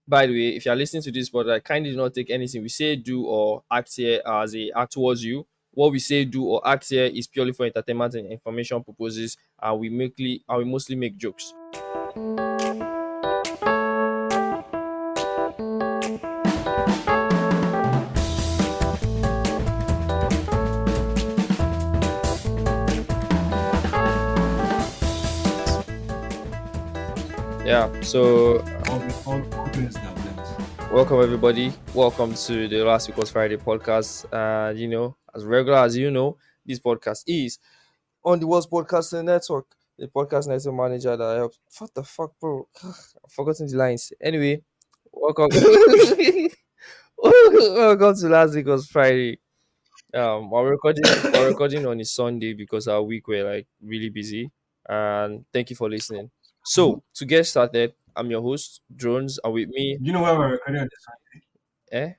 By the way, if you are listening to this podcast, kindly do not take anything we say, do, or act here as a act towards you. What we say, do, or act here is purely for entertainment and information purposes, and we mostly make jokes. Yeah. So All things that blends. welcome everybody. Welcome to the Last Week Was Friday podcast. As regular as this podcast is on the World's Podcasting Network, the podcast network manager that helps. What the fuck, bro? I've forgotten the lines. Anyway, welcome. Welcome to Last Week Was Friday. We're recording on a Sunday because our week were like really busy. And thank you for listening. So to get started, I'm your host, Drones, and with me, You know why we're recording on a Sunday? eh?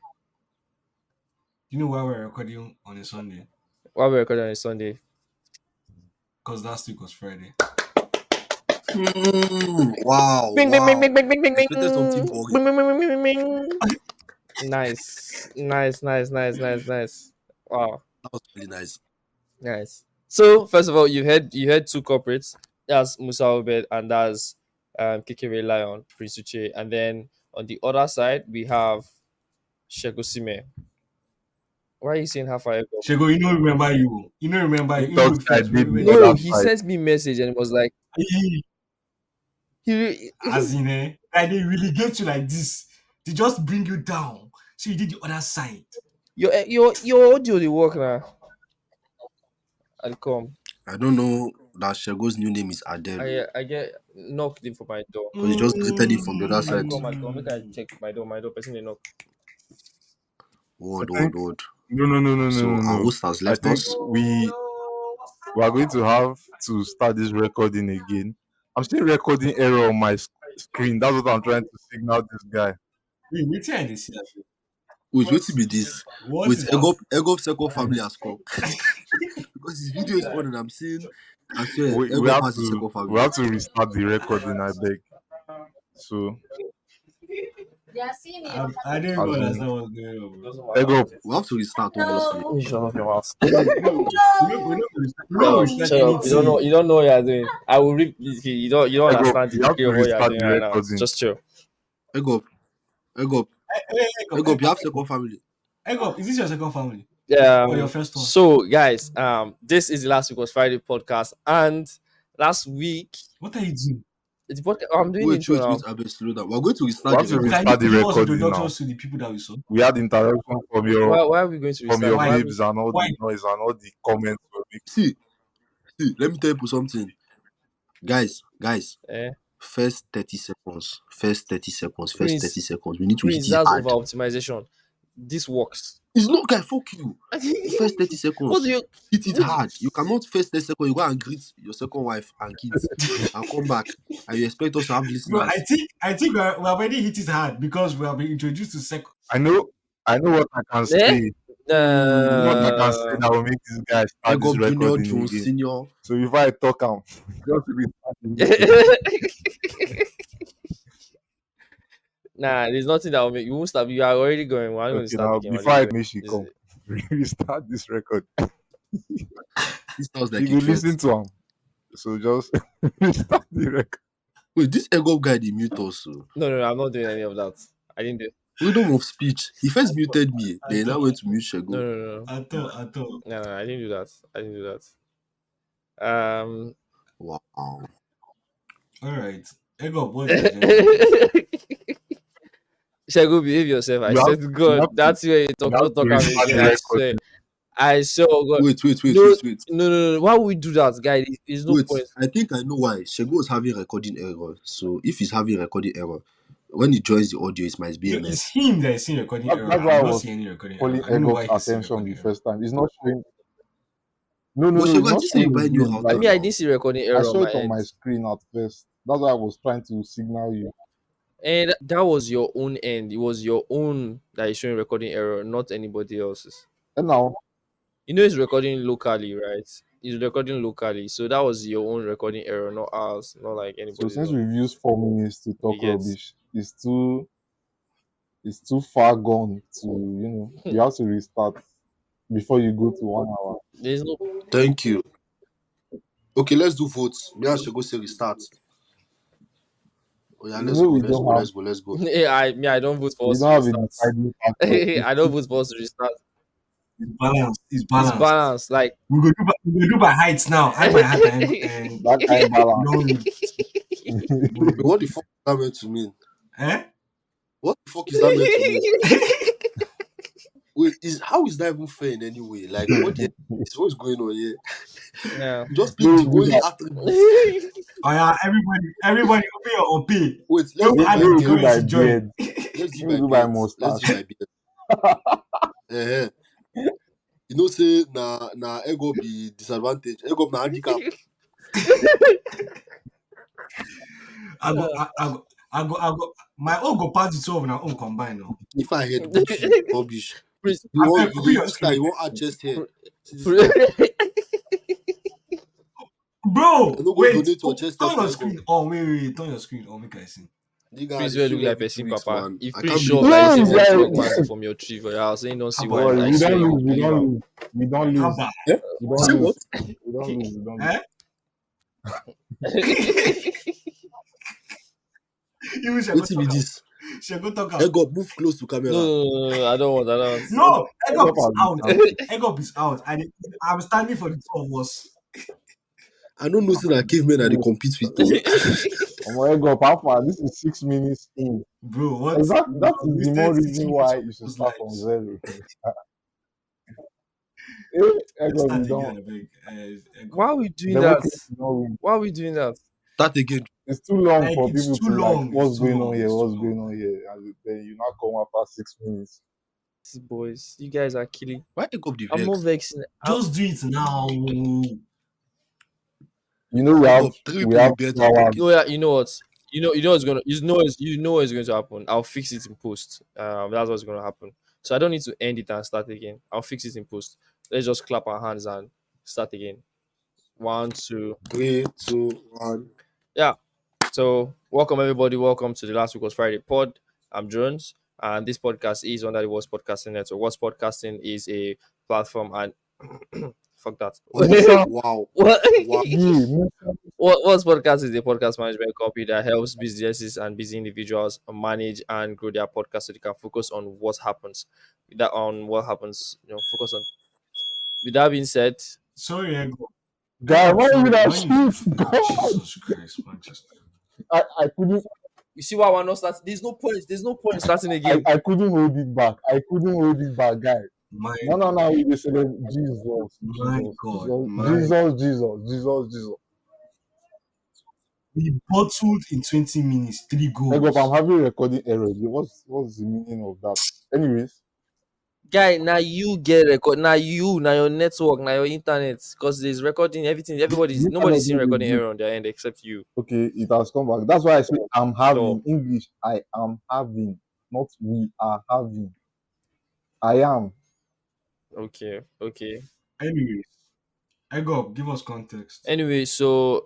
You know why we're recording on a Sunday? Why we're recording on a Sunday? Because last week was Friday. Wow, Bing, bing, bing, wow. bing, bing, bing, bing, bing. Expected something Bing, boring. bing, bing, bing, bing, bing. Nice. Wow, That was really nice. nice. So first of all, you had two corporates. That's Musa Obed and that's Kekere Lion, Prince Uche. And then on the other side we have Shegosime. Why are you saying half I go? Shego, you know remember you. You know remember you. He You know talks first like big when No, brother he fight. sent me message and it was like he as in like they really get you like this. They just bring you down. So you did the other side. your audio the work now. I'll come. I don't know that Shego's new name is Adele. I get knocked in for my door. Because he just greeted it from the other I side. come. Make I check my door. Person they knock. Word, I think- word. No, So our no. host has I left think us. we are going to have to start this recording again. I'm still recording error on my screen. That's what I'm trying to signal this guy. Wait till I see that. Wait, wait be this. What Wait, is Egop second family has come. Because his video is on and I'm seeing, I swear, We Egop have has his second to family. restart the recording. I beg. So I don't even understand what's going on. Bro. Ego, We have to restart, obviously. Shut up your mouth. We're not going to Shut up. anything. You don't know what you're doing. I will rip this. You don't Ego, understand the you have degree to of what you're restart doing the right now. recording. Just chill. Egop, Egop, you have second family. Ego, is this your second family? Yeah. Or your first one? So guys, this is the Last Week Was Friday podcast, and last week What are you doing? it's podcast. I'm doing Wait, intro now. I best slow down. We're going to We restart have the to recording. Can restart you the give us recording now. introductions to the people that we saw? We had interaction from your Why are we going to restart? Why? babes and all Why? the noise and all the comments. See, let me tell you something. Guys, Eh? first 30 seconds. Prince, We need to hit Prince, it that's hard. over optimization. This works. It's not, guy, fuck you. First 30 seconds. What do you? Hit it hard. You cannot first 30 seconds, you go and greet your second wife and kids and come back and you expect us to have Bro, listeners. I think we already hit it hard because we have been introduced to second. I know what I can Eh? say. What I can say that will make this guy start this Egop Junior, recording Jones again. Senior. So before I talk am, just restart the Nah, there's nothing that will make you won't stop. You are already going. We're not going to okay, start now again. We're before I just make she This come, restart this record. This sounds like You a will threat. listen to him. So just restart the record. Wait, this Egop guy, they mute us. So. No, I'm not doing any of that. I didn't do. Freedom of speech. He first muted me, then he now went to mute Shego. No. At all. No, I didn't do that. Wow. All right. Ego, what's your agenda? Shall behave yourself. I You have- said, you God, have to- that's where you talk. you have Don't talk to about restart again. the I record. swear. I swear, oh God. Wait. No. Why would we do that, guy? There's no Wait, point. I think I know why. Shego is having recording error. So if he's having recording error, when he joins the audio, it might be a It's mess. him that is seeing recording error. That's why I I'm not was seeing any recording Calling error. I don't know why Egop's he's seeing attention the recording error. first time. It's not showing. No, But it's Shego, I not think say you showing buy new again. router Like, Me, I now. didn't see recording I error saw on my it on end. my screen at first. That's why I was trying to signal you. And that was your own end. It was your own that is showing recording error, not anybody else's. And now, You know, it's recording locally, right? It's recording locally, so that was your own recording error, not ours, not like so anybody since else. we've used 4 minutes to talk You get- rubbish, it's too it's too far gone to, you have to restart before you go to 1 hour. There's no. Thank you. Okay, let's do votes. Me and Shego say restart. Oh yeah, You let's know, go, let's go, let's go, let's go. I don't vote for we us to don't have a restart. deciding factor. It's I don't too, vote for us to restart. It's balanced. It's It's balanced. balanced. Like We go do by heights now. Height by height and that kind of balance. long read. Wait, what the fuck is that meant to mean? Eh? What the fuck is that meant to mean? Wait, how is that even fair in any way? Like, what the heck is what's going on here? yeah. Just pick No, the we do only that. attributes. Oh yeah, everybody open your OP. Wait, When let's we do add by No, the we do beard. by currency join. beard. Let's do No, we by do by beards. Let's do mustache. by beard. Uh-huh. You know, say na ego be disadvantage. Ego na handicap. I go, I go. My own go pass the 12 now. Own combine now. If I had book you, rubbish. Please, You want Open you your use style, screen, you want add chest hair. See this please, guy. I bro. no go Wait, donate your chest hair turn for your ego. screen. Oh wait, turn your screen. Oh, make I see. Nigga, Prince they will shave look like every two person weeks, papa. man. If I Prince can't show believe up that like you this, say he No, my wants to chest. work guy. mango from your tree for your house. So you don't see Haba, why. Boy, I we swear don't you lose. will We believe don't him. lose. We don't lose. haba, Eh? We don't Say lose. what? We don't lose. We don't lose. eh? You should go Wait till me talk. this. Should go talk. Ego, move close to No, camera. no, no, no, I don't want. I don't No, egg up Egop is has been out. cancelled. Egg up is out. I'm standing for the two of us. I don't know say that cavemen are the No, compete with want. though. Egop, how far? This is 6 minutes in. Bro, what? Exactly. That We is the wasted more 6 reason minutes why of you should people's start from lives. zero. Let's Egop, start you again, don't. I beg. Egg up. Why are we doing that? Democracy, you don't win. Why are we doing that? Start again. It's too long Like, for it's people too to like, long. It's what's too going on long. here? It's too What's long. going on here? And then you now come after 6 minutes. These boys, you guys are killing. Why Ego the I'm not vex? vexing. Just do it now. You know we have Ego, three we people have with beards are 2 hours. talking. No, yeah, you know what? You know what's gonna, you know what's going to happen. I'll fix it in post. That's what's gonna happen. So I don't need to end it and start again. I'll fix it in post. Let's just clap our hands and start again. One, two. 3, 2, 1. Yeah. So welcome everybody. Welcome to the Last Week Was Friday pod. I'm Jones, and this podcast is under the What's Podcasting Network. What's Podcasting is a platform and fuck that. Musa, Wow. What? Wow. yeah, Musa. What's podcast is a podcast management company that helps businesses and busy individuals manage and grow their podcast so they can focus on what happens. Focus on. With that being said, Sorry, Egg up. Guy, why you Sorry. that Why you? shit? God, Jesus Christ, Manchester. I couldn't you see why we're not starting. There's no point. There's no point starting again. I couldn't hold it back. I couldn't hold it back, guy. My No, you just said Jesus, my Jesus, God. Jesus, My Jesus. we bottled in 20 minutes, 3 Hey, God, I'm goals. having recording errors. What's the meaning of that? Anyways, Guy, now you get record. Now your network, now your internet, because there's recording everything. this kind Nobody's of seeing thing recording is error on their end except you. okay. It has come back. That's why I say I'm So having English. I am having, not we are having. I am. okay. Anyways, Egg up, give us context. Anyway, so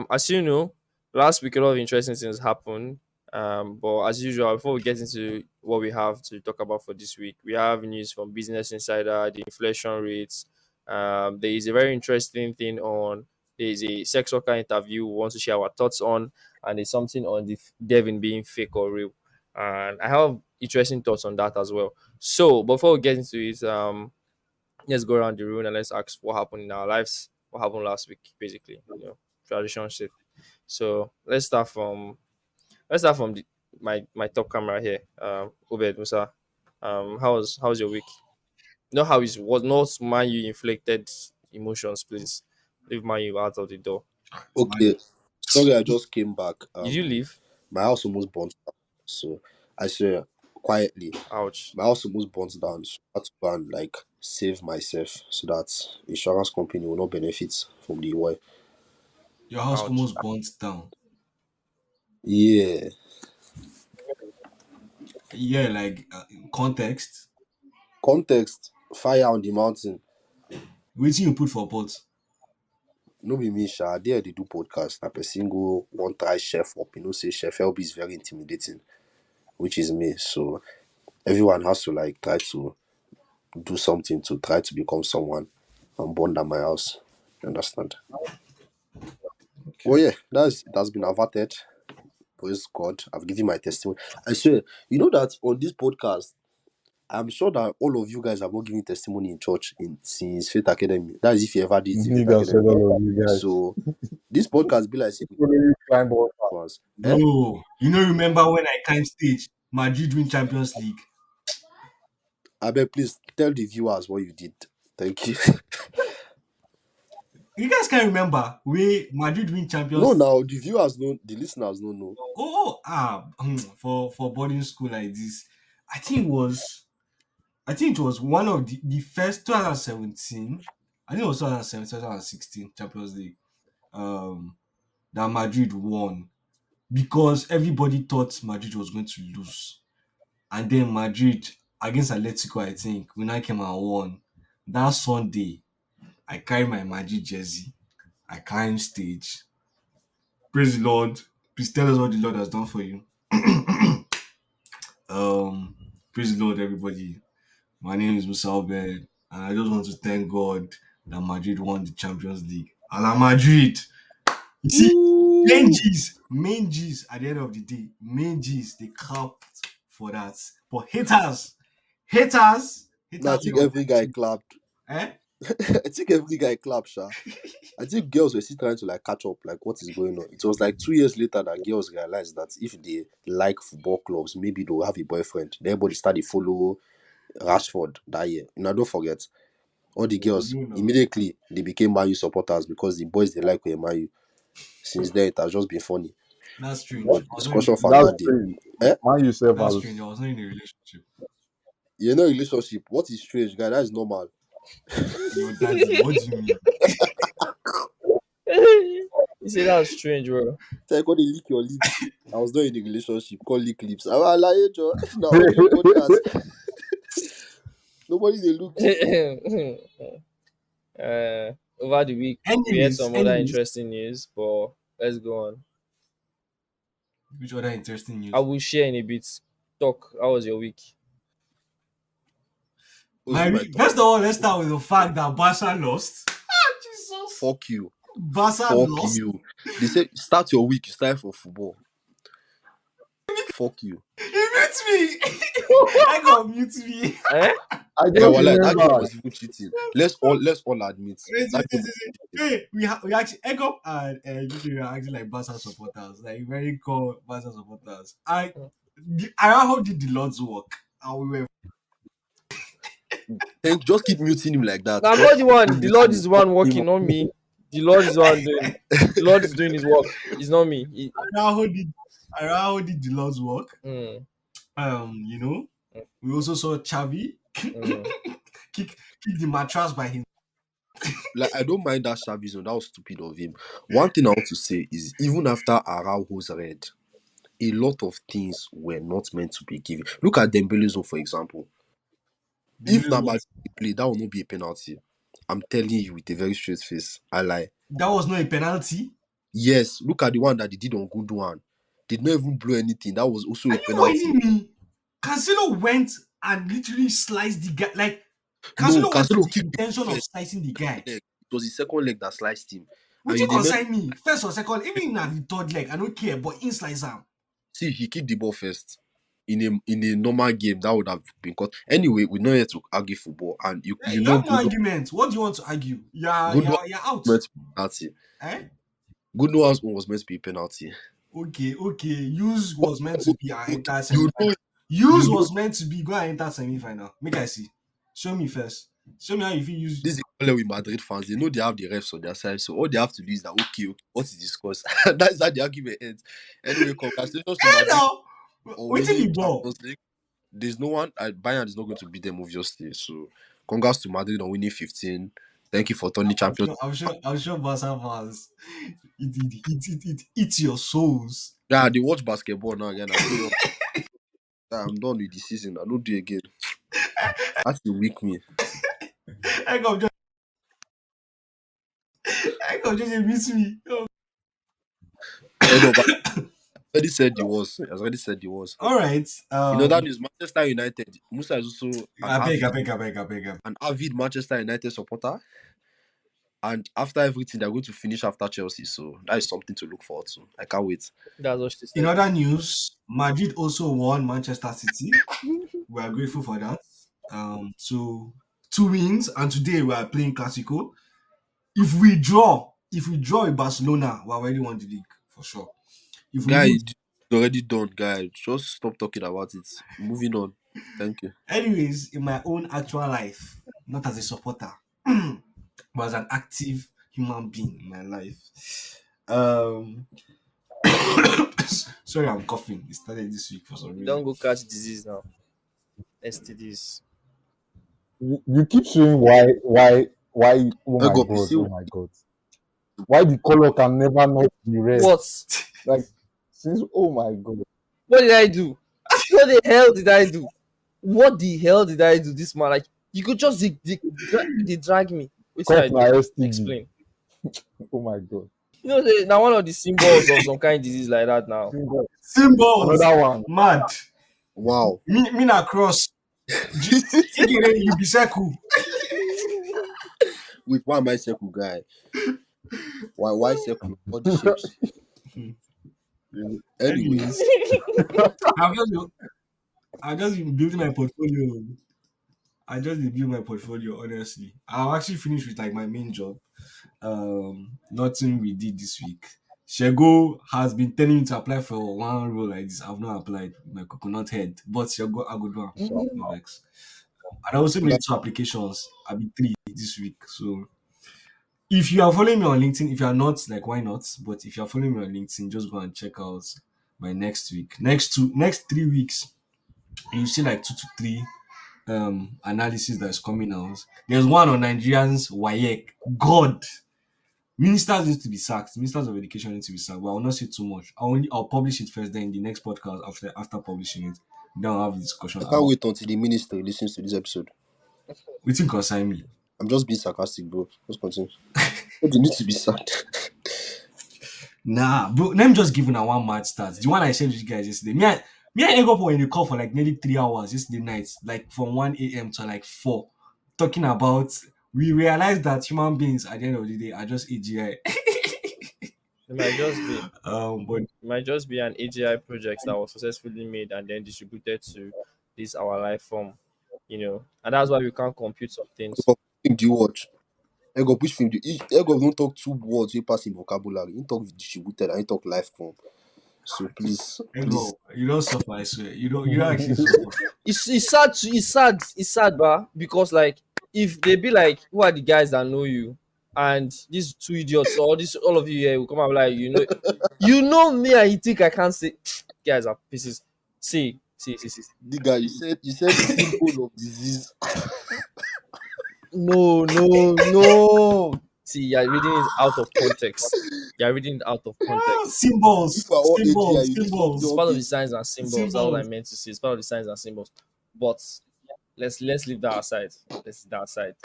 as you know, last week a lot of interesting things happened. But as usual, before we get into what we have to talk about for this week, we have news from Business Insider, the inflation rates. There is a very interesting thing on. There is a sex worker interview we want to share our thoughts on, and there's something on the Devin being fake or real. And I have interesting thoughts on that as well. So before we get into it, let's go around the room and let's ask what happened in our lives, what happened last week, basically, tradition shit. So let's start from my top camera here. Obed Musa. How's your week? Not how it was not man you inflicted emotions, please. Leave man you out of the door. My Okay. Sorry, I just came back. Did you leave? My house almost burnt down. So I swear, quietly, Ouch. my house almost burnt down. So I had to go and like save myself so that insurance company will not benefit from the war. your house Ouch. almost burnt down. Yeah. Yeah, like context. Context: fire on the mountain. Waiting you put for pot. No be me, sha. There they do podcast. Na person go one try chef up. You know, say chef LB is very intimidating, which is me. So everyone has to like try to do something to try to become someone and bond at my house. You understand? Well, Okay. yeah, that's been averted. Praise God. I've given my testimony. I swear, you know that on this podcast, I'm sure that all of you guys have not given testimony in church in since Faith Academy. That is if you ever did in Faith Nigga said Academy. all of you guys. So this podcast be like People really climb all once. Eh? Bro, you know, remember when I came stage, Madrid win Champions League? I beg, please tell the viewers what you did. Thank you. You guys can remember where Madrid win Champions No, League? now the viewers know, the listeners don't know. For boarding school like this, I think it was I think it was one of the first 2017. I think it was 2017, 2016 Champions League. That Madrid won because everybody thought Madrid was going to lose. And then Madrid against Atletico, I think, when I came and won. That Sunday, I carried my Madrid jersey. I climbed stage. Praise the Lord. Please tell us what the Lord has done for you. um, Praise the Lord, everybody. My name is Musa Obed, and I just want to thank God that Madrid won the Champions League. A la Madrid. You see, Woo! main G's at the end of the day, main G's, they clapped for that. But haters, No, I be think on every their guy case. clapped. Eh? I think every guy clapped, sha. I think girls were still trying to like catch up, like what is going on. It was like 2 years later that girls realized that if they like football clubs, maybe they'll have a boyfriend. Then everybody started follow Rashford that year. Now don't forget, all the Oh, girls you know. immediately they became Man U supporters because the boys they like were Man U. Since then it has just been funny. That's strange. But I was not in, discussion for That's another day. crazy. Eh? Man yourself that's strange. I as was not in a relationship. You know relationship. What is strange, guy? That is normal. Your daddy, what do you mean? You say that's strange, bro. Tell you, they lick your lips. I was not in a relationship. Call lick lips. I lie, Joe. Now audio podcast. Nobody they look. Over the week, we had Anyways, some other anyways, interesting news, but let's go on. which other interesting I news? will share in a bit. Talk. How was your week? Who's my talk? First of all, let's start with the fact that Barca lost. Ah, Jesus. Fuck you. Barca Fuck lost. you. They say start your week. It's time for football. Fuck you. He mute me. I got mute me. Eh? I Yeah, just well, like, that game remember. was even cheating. Let's all admit Wait, that wait, game wait, was wait. cheating. Hey, we actually Egop and we are acting like Barca supporters, like very core Barca supporters. I how did the Lord's work? And we were Just keep muting him like that. Now I'm Just not the keep one. The Lord muting is him. the one Him. working, not me. The Lord is the one doing. The Lord is doing his work. It's not me. how did the Lord's work? Mm, You know, we also saw Chavi mm. kick the mattress by him. Like I don't mind that Xavi zone. That was stupid of him. One thing I want to say is even after Araujo's red, a lot of things were not meant to be given. Look at Dembele's zone, for example. The If news Namal was play, that will not be a penalty. I'm telling you with a very straight face. I lie. that was not a penalty. Yes, look at the one that they did on Gundogan. Did not even blow anything. That was also Are a you kidding penalty. me? Cancelo went and literally sliced the guy. Like No, Cancelo went with Cancelo the kicked the intention ball of first. slicing the guy. Leg. It was the second leg that sliced him. Would And you you did consign me first or second? Even at the third leg, I don't care. But in slice am. see he kicked the ball first. In a normal game, that would have been caught. Anyway, we're not here to argue football, and you You know have no Gundogan argument. What do you want to argue? Gundogan You're out. was meant to be penalty. Eh? Gundogan's one was meant to be penalty. Okay. Use was meant to be and enter You know, semi-final. Use you know was meant to be go and enter semi-final. Make I see. Show me first. Show me how you feel use. this is the problem with Madrid fans. They know they have the refs on their side, so all they have to do is that okay, what is discussed? That's how the argument ends. Anyway, congratulations to Hey Madrid now, on waiting winning the ball. Champions League. There's no one. Bayern is not going to beat them obviously. So, congrats to Madrid on winning 15. Thank you for turning champions. I'm sure Barca fans. It your souls. Yeah, they watch basketball now again. I tell you, I'm done with the season. I don't do it again. That's the weak me. I go just miss me. Oh. Head over. Already said the worst. He has already said the worst. All right. You know that is Manchester United. Musa is also I beg. an avid Manchester United supporter. And after everything, they're going to finish after Chelsea. So that is something to look forward to. I can't wait. That's what she In said. other news, Madrid also won Manchester City. We are grateful for that. So two wins, and today we are playing Clasico. If we draw with Barcelona, we already won the league for sure. If we Guy, lose, it's already done, guy. Just stop talking about it. Moving on. Thank you. anyways, in my own actual life, not as a supporter, but as an active human being in my life. Um, sorry, I'm coughing. It started this week for some You don't reason. go catch disease now. STDs. You keep showing why. Oh I my got god! PC. Oh my god! Why the color can never not be red? What? Like since oh my god! What did I do? What the hell did I do? What the hell did I do? This man, like, you could just they drag me. What did Cough I my do? STD. Explain. Oh my god! You know, now one of the symbols of some kind of disease like that now. Single. Symbols, Another one. mad. Wow. Me na cross. Igere, you be circle. Wait, why am I circle, guy? Why circle? All the shapes. Anyways, Anyways, I've just I've just been building my portfolio. I just been building my portfolio, honestly. I'll actually finish with like my main job. Nothing we did this week. Shego has been telling me to apply for one role like this. I've not applied my coconut head, but Shego, I go do am. No vex. And I also made two applications. I'll be three this week. So if you are following me on LinkedIn, if you are not, like why not? But if you are following me on LinkedIn, just go and check out my next week. Next 3 weeks, you see like 2 to 3 analysis that's coming out. There's one on Nigerians WAEC. God, ministers need to be sacked. Ministers of education need to be sacked. But I will not say too much. I'll publish it first. Then in the next podcast after publishing it, then I'll have a discussion I can't about wait until the minister listens to this episode. what you concern me. I'm just being sarcastic, bro. Just continue. But you need to be sad. Nah, bro. Let me just give you one mad stats. The one I shared with you guys yesterday. Me and Ego were in the call for like nearly 3 hours yesterday night, like from 1 a.m. to like 4, talking about. We realized that human beings at the end of the day are just AGI. It might just be. But It might just be an AGI project that was successfully made and then distributed to this our life form, and that's why we can't compute some things. What film do you watch? Ego, which film do you Ego don't talk two words, you pass in vocabulary. You talk distributed and you talk life form. So please. Ego, you don't suffer. I swear, you don't actually suffer. It's sad. It's sad, bah, because like if they be like, who are the guys that know you, and these two idiots or this all of you here will come out like, me, and you think I can't say, guys are pieces. See. The guy, you said symbol of disease. No. See, you're reading it out of context. You're reading it out of context. Symbols, If I want AGI, symbols, you need symbols, It's something part of the obvious. signs and symbols. That's what I symbols. meant to say. It's part of the signs and symbols. But let's leave that aside. Let's leave that aside.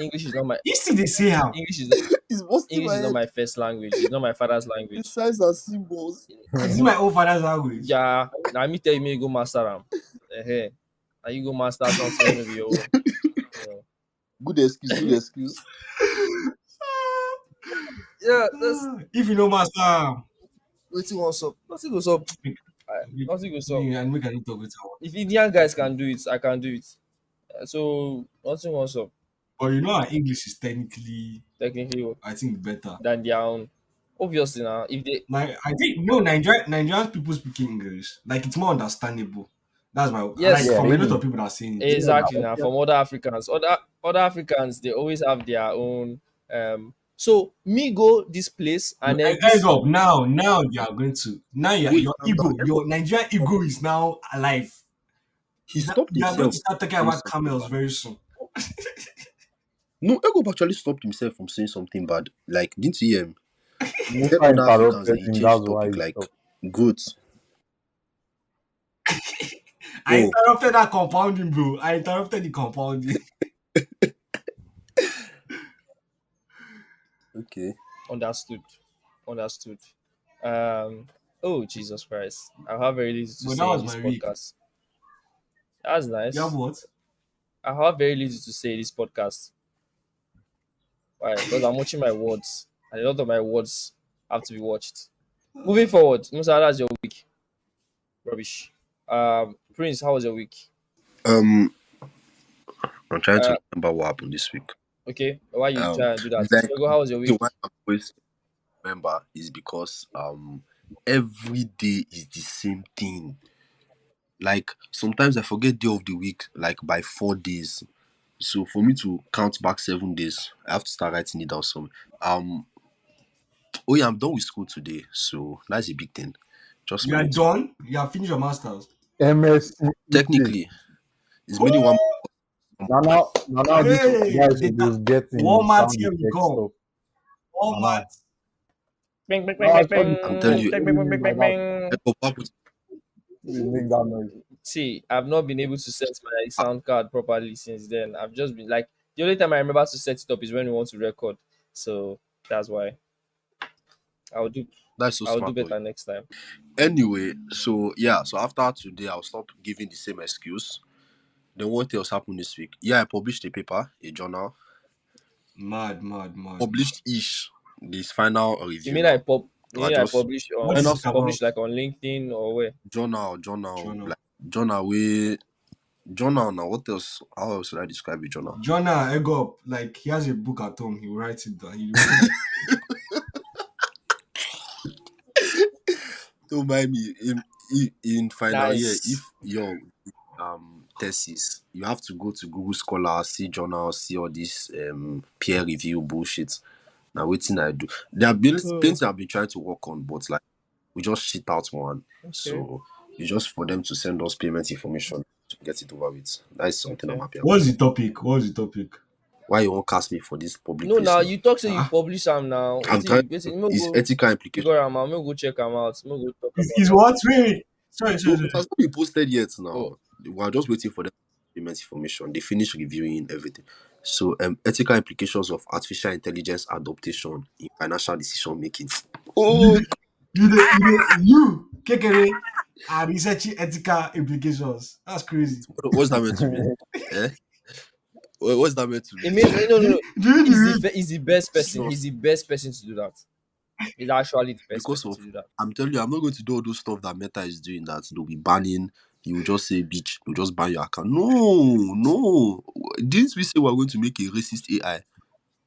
English is not my You see, they say how. English is It's busting English my is not head. my first language. It's not my father's The language. signs and symbols. Is it my own father's language? Yeah, now me tell you me go master them. Hey, and you go master something when be your own. You know. Good excuse. Yeah, that's If you know master, nothing what's up. Nothing goes up. Nothing goes up. me and we can talk with her. If Indian guys can do it, I can do it. So nothing what's up. But our English is technically, Technically, I think, better. than their own. Obviously, now if they Like I think Nigerian people speak English. Like it's more understandable. That's my like yes, Yeah, from a lot really. of people that are saying it. Yeah, exactly now from other Africans they always have their own. So me go this place and then Guys this up now you are going to now Wait, your calm down. ego, your Nigerian ego is now alive. He stopped You are going himself to start talking from saying about something camels bad. very soon. No, Ego actually stopped himself from saying something bad. Like, didn't you hear him? He said Musa other Africans interrupted and he him. changed That's the why topic. he Like, stopped. good. I Oh, interrupted that compounding, bro. I interrupted the compounding. okay. understood. Um, Oh Jesus Christ! I have very little to But that say in was this my week. podcast. That's You have nice. what? I have very little to say in this podcast. Why? Because I'm watching my words, and a lot of my words have to be watched. Moving forward, Musa, that's your week. Rubbish. Prince, how was your week? Um, I'm trying to Uh, remember what happened this week. okay. Why you Um, try and do that? like Diego, how was your the week? one I always remember is because every day is the same thing. Like sometimes I forget day of the week like by 4 days. So for me to count back 7 days, I have to start writing it down somewhere. Um, oh yeah, I'm done with school today, so that's a big thing. Just You are manage. done? You have finished your masters? MSc English. Technically, it's mainly one. Now this Hey, guys data. supposed get in Walmart, sound here we effect go. stuff. Now, Walmart. Bing, bing, bing, now I bing, saw the I'm bing, telling smoke you, bing, every bing, bing, day bing, like bing, that. bing. They make that noise. See, I've not been able to set my ah, sound card properly since then. I've just been like the only time I remember to set it up is when we want to record. So that's why I'll do that's so I'll do smart of you. better next time. Anyway, so yeah, so after today, I'll stop giving the same excuse. Then what else happened this week? Yeah, I published a paper, a journal, Mad, mad, mad. published ish this final You review mean I now. pop? You I mean I just publish What on is final it about? publish like on LinkedIn or where? journal, Jonah. like journal way journal now. What else? How else should I describe a journal? Jonah, egg up. Like, he has a book at home. He writes it down. He wrote it. Don't mind me. In final year, Nice. if your thesis, you have to go to Google Scholar, see journals, see all this peer review bullshit. Now waiting I do. There have been Oh, things I've been trying to work on, but like we just shit out one. okay. So it's just for them to send us payment information to get it over with. That is something I'm Okay. happy about. What's the topic? What's the topic? Why you won't cast me for this public No, now placement? you talk say you Ah, publish them now. I'm trying to, Waiting, me it's go ethical implication. figure them out. Me go check them out. Me go talk about is them. what? Wait. Sorry, No, sorry, it sorry. has not been posted yet Oh, now. We are just waiting for them payment information. They finish reviewing everything. So ethical implications of artificial intelligence adaptation in financial decision making. Oh, Kekere, are researching ethical implications. That's crazy. what's that meant to mean? Eh? What's that meant to it mean? means no, no, no. Do you read? He's the best person. So He's the best person to do that. He's actually the best because person of to do that. I'm telling you, I'm not going to do all those stuff that Meta is doing that they'll be banning. You will just say bitch, you just ban your account. No, no. Didn't we say we're going to make a racist AI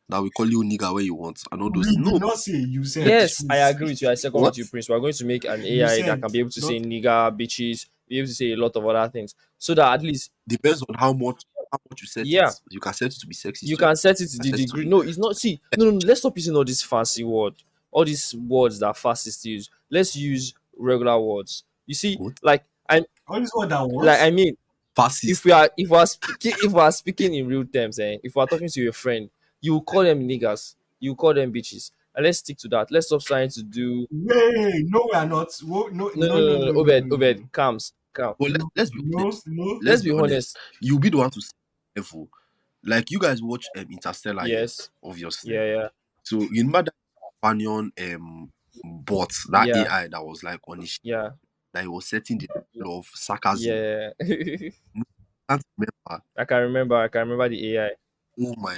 that will call you nigga when you want and all those We things? did No, not say you said. Yes, I agree with you. I second with what? you, Prince. We're going to make an You AI that said. can be able to say Not nigga, bitches, be able to say a lot of other things. So that at least, Depends on how much you set it. yeah, You can set it to be sexist you too. You can set it to can the set it to degree. be No, it's not. See, no, no, no. Let's stop using all these fancy words, all these words that fascists use. Let's use regular words. You see, what? all this what that like I was. mean, Fascist. if we are speaking in real terms, if we are talking to your friend, you will call them niggas, you will call them bitches, and let's stick to that. Let's stop trying to do Wait, no, we are not. No, no, no, no, no, no, no, no, no. no, Obed, no, no, Obed, no, calm. But no, no, no. let's Let's be be honest. honest. You'll be the one to say level. Like you guys watch Interstellar, yeah, Yes, obviously. yeah, yeah, So you remember that companion bot, that yeah, AI that was like on his ship, yeah, that he was setting the level of sarcasm. yeah. I can't remember. I can remember the AI. Oh my,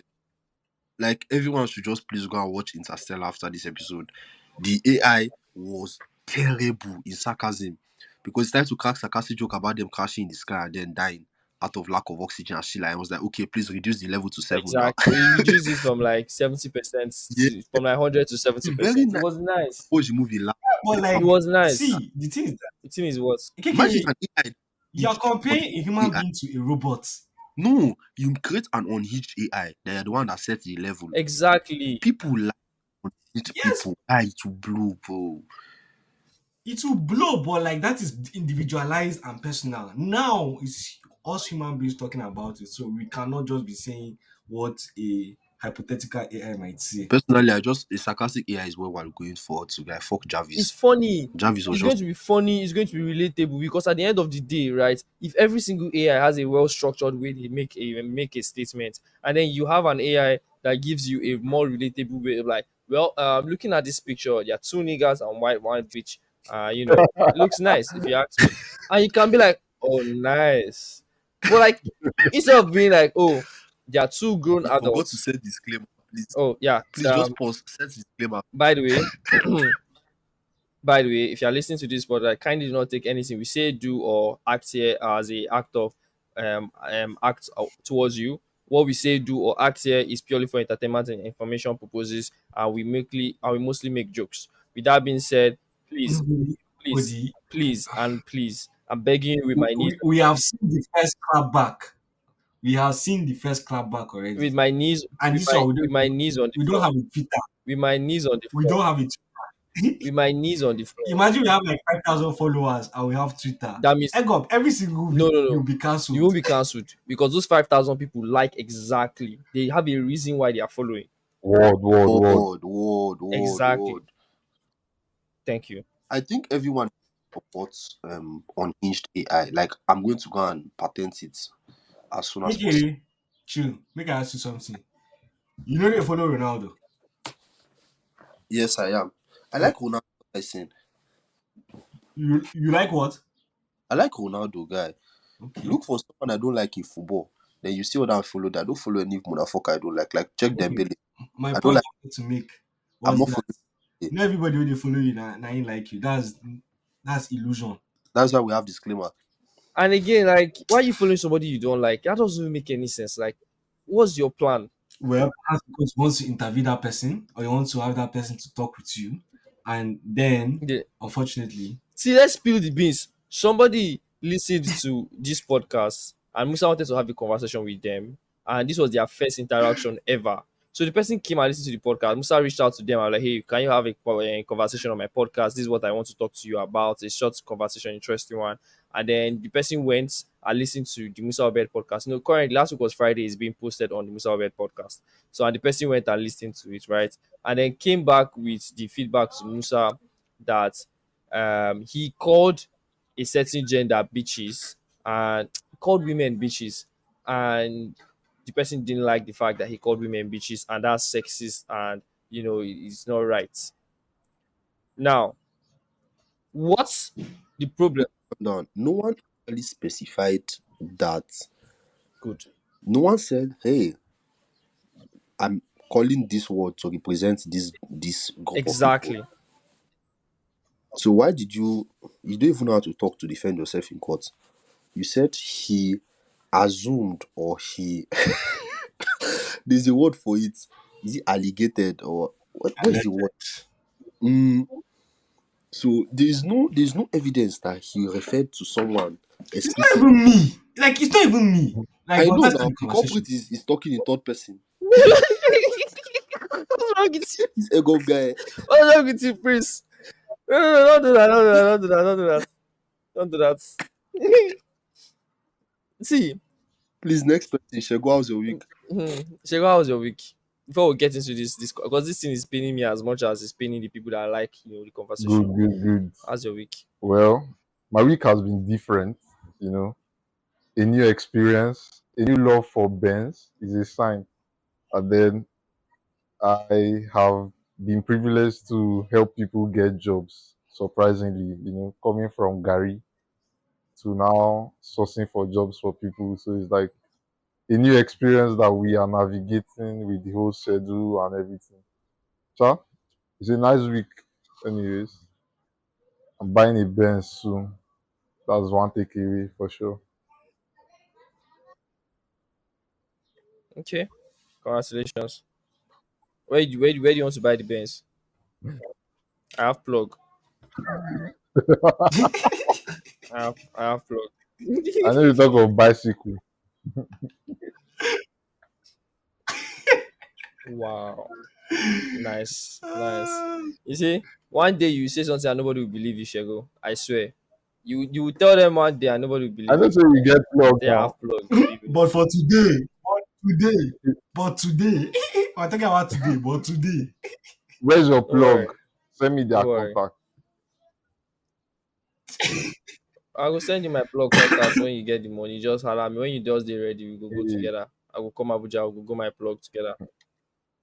like everyone should just please go and watch Interstellar after this episode. The AI was terrible in sarcasm because it's time to crack sarcastic joke about them crashing in the sky and then dying out of lack of oxygen and shit. Like, I was like, okay, please reduce the level to 7 now. Exactly. We reduced it from like 70% Yeah, to from like 100 to seventy very percent. It nice. was nice. Watch the movie laugh. But It like, was nice. see, the thing is that The thing is what? Imagine Kekere, an AI. you're On comparing a human AI. being to a robot. No, you create an unhinged AI. They are the one that sets the level. Exactly. People like unhinged Yes, people. AI to blow, bro. it will blow, but like that is individualized and personal. Now it's us human beings talking about it, so we cannot just be saying what a hypothetical AI might say. Personally, I just a sarcastic AI is what we're going for to guy. Fuck It's Jarvis. funny. Jarvis was It's going just to be funny. It's going to be relatable because at the end of the day, right? If every single AI has a well structured way they make a statement, and then you have an AI that gives you a more relatable way of like, well, looking at this picture, there are two niggas and one bitch. It looks nice if you ask me. And you can be like, oh, nice. But like, instead of being like, oh, they are two grown You forgot to adults. set disclaimer. Please, Oh, yeah. please just pause. Set disclaimer. By the way, by the way, if you're listening to this podcast, kindly do not take anything we say, do, or act here as a act of act towards you. What we say, do, or act here is purely for entertainment and information purposes, and we mostly make jokes. With that being said, please, please, Odi, please, and please, I'm begging you with my knees, we have seen the first clap back. We have seen the first clap back with already. my knees, And this one, with my knees on the we don't floor, have a Twitter. with my knees on the We floor, don't have it. with my knees on the floor. Imagine we have like 5,000 followers and we have Twitter. That means Egg up, every single no, week no, you'll no. be You cancelled. won't be cancelled because those 5,000 people like exactly. They have a reason why they are following. Word. Exactly. Word. Thank you. I think everyone supports unhinged AI. Like I'm going to go and patent it as soon as possible. Okay, chill. Make I ask you something. You know they follow Ronaldo. Yes, I am. I Oh, like Ronaldo. I saying. you like what? I like Ronaldo guy. Okay. Look for someone I don't like in football. Then you see what I follow that. I don't follow any motherfucker I don't like. Like check Okay. Dembele. My I don't point like. I wanted to make I'm was not that following. not everybody when they follow you now ain't like you. That's illusion. That's why we have disclaimer. And again, like, why are you following somebody you don't like? That doesn't make any sense. Like, what's your plan? Well, that's because you want to interview that person or you want to have that person to talk with you. And then, The- unfortunately, See, let's spill the beans. Somebody listened to this podcast and Musa wanted to have a conversation with them. And this was their first interaction ever. So the person came and listened to the podcast. Musa reached out to them. I was like, hey, can you have a conversation on my podcast? This is what I want to talk to you about. A short conversation, interesting one. And then the person went and listened to the Musa Obed podcast. Currently, last week was Friday, is being posted on the Musa Obed podcast. So, and the person went and listened to it, right? And then came back with the feedback to Musa that he called a certain gender bitches and called women bitches, and the person didn't like the fact that he called women bitches, and that's sexist, and it's not right. Now, what's the problem? Down. No one actually specified that. Good. No one said, "Hey, I'm calling this word to represent this group of people." Exactly. So why did you? You don't even know how to talk to defend yourself in court. You said he assumed or he. There's a word for it. Is it alligated or what is the word? Mm, so there's no evidence that he referred to someone it's not explicit. even me. Like, it's not even me. Like, I but know that's now. not the The conversation. culprit is talking in third person. What's wrong with you? This ego guy. What's wrong with you, Prince? No, no, no, don't do that, don't do that, don't do that, don't do that, don't do that. See, Please, next person. Shego, how's your week? Shego, how was your week? Before we get into this because this thing is paining me as much as it's paining the people that like the conversation. Good. How's your week? Well, my week has been different. A new experience, a new love for Benz is a sign. And then I have been privileged to help people get jobs. Surprisingly, coming from Gary to now sourcing for jobs for people. So it's like a new experience that we are navigating with the whole schedule and everything. So it's a nice week, anyways. I'm buying a Benz soon. That's one takeaway for sure. Okay, congratulations. Where do you want to buy the Benz? I have plug. I have plug. I know you talk of bicycle. Wow, nice, nice. You see, one day you say something and nobody will believe you, Shego. I swear. You will tell them one day and nobody will I believe know you. say you get plug They now. have plug, believe me. But for today, but today, I'm talking about today, but today. Where's your Don't worry, plug? Send me their don't worry. contact. I will send you my plug contact when you get the money. Just holler me when you just dey ready. We go Hey, together. I will come Abuja. We will go my plug together.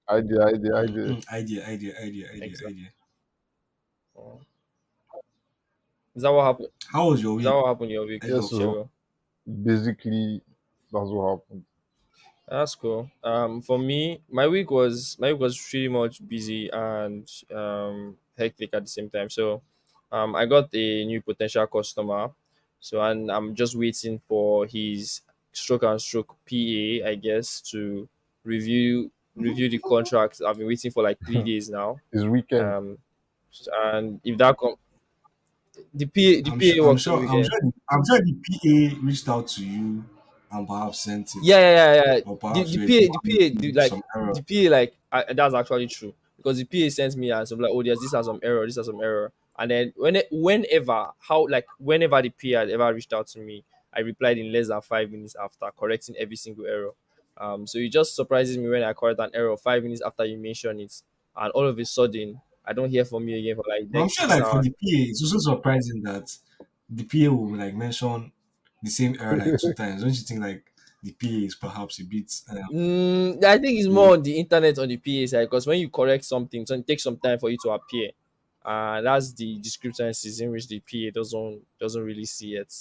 idea. Idea. Exactly. Is that what happened? How was your Is that week, what happened in your week, Egg Yes, Ups? so Cheryl? basically that's what happened. That's cool. For me, my week was pretty much busy and hectic at the same time. So, I got a new potential customer. So, and I'm just waiting for his stroke and stroke PA, I guess, to review the contract. I've been waiting for like 3 days now. It's weekend. Um, and if that the PA I'm works on the sure. I'm weekend. sure. I'm sure the PA reached out to you and perhaps sent it, Yeah, yeah, yeah, yeah. or The perhaps the you were PA the giving PA you like some error. the PA like that's actually true because the PA sends me and some like, oh, there's this has some error, this has some error, and then whenever the PA had ever reached out to me, I replied in less than 5 minutes after correcting every single error. So it just surprises me when I correct an error 5 minutes after you mention it, and all of a sudden I don't hear from you again for like But I'm next sure, 6 like for hours. the PA, it's also surprising that the PA will like mention the same error like two times. Don't you think like the PA is perhaps a bit? I think it's more on the internet on the PA side because when you correct something, so it takes some time for you to appear. That's the discrepancies in which the PA doesn't really see it.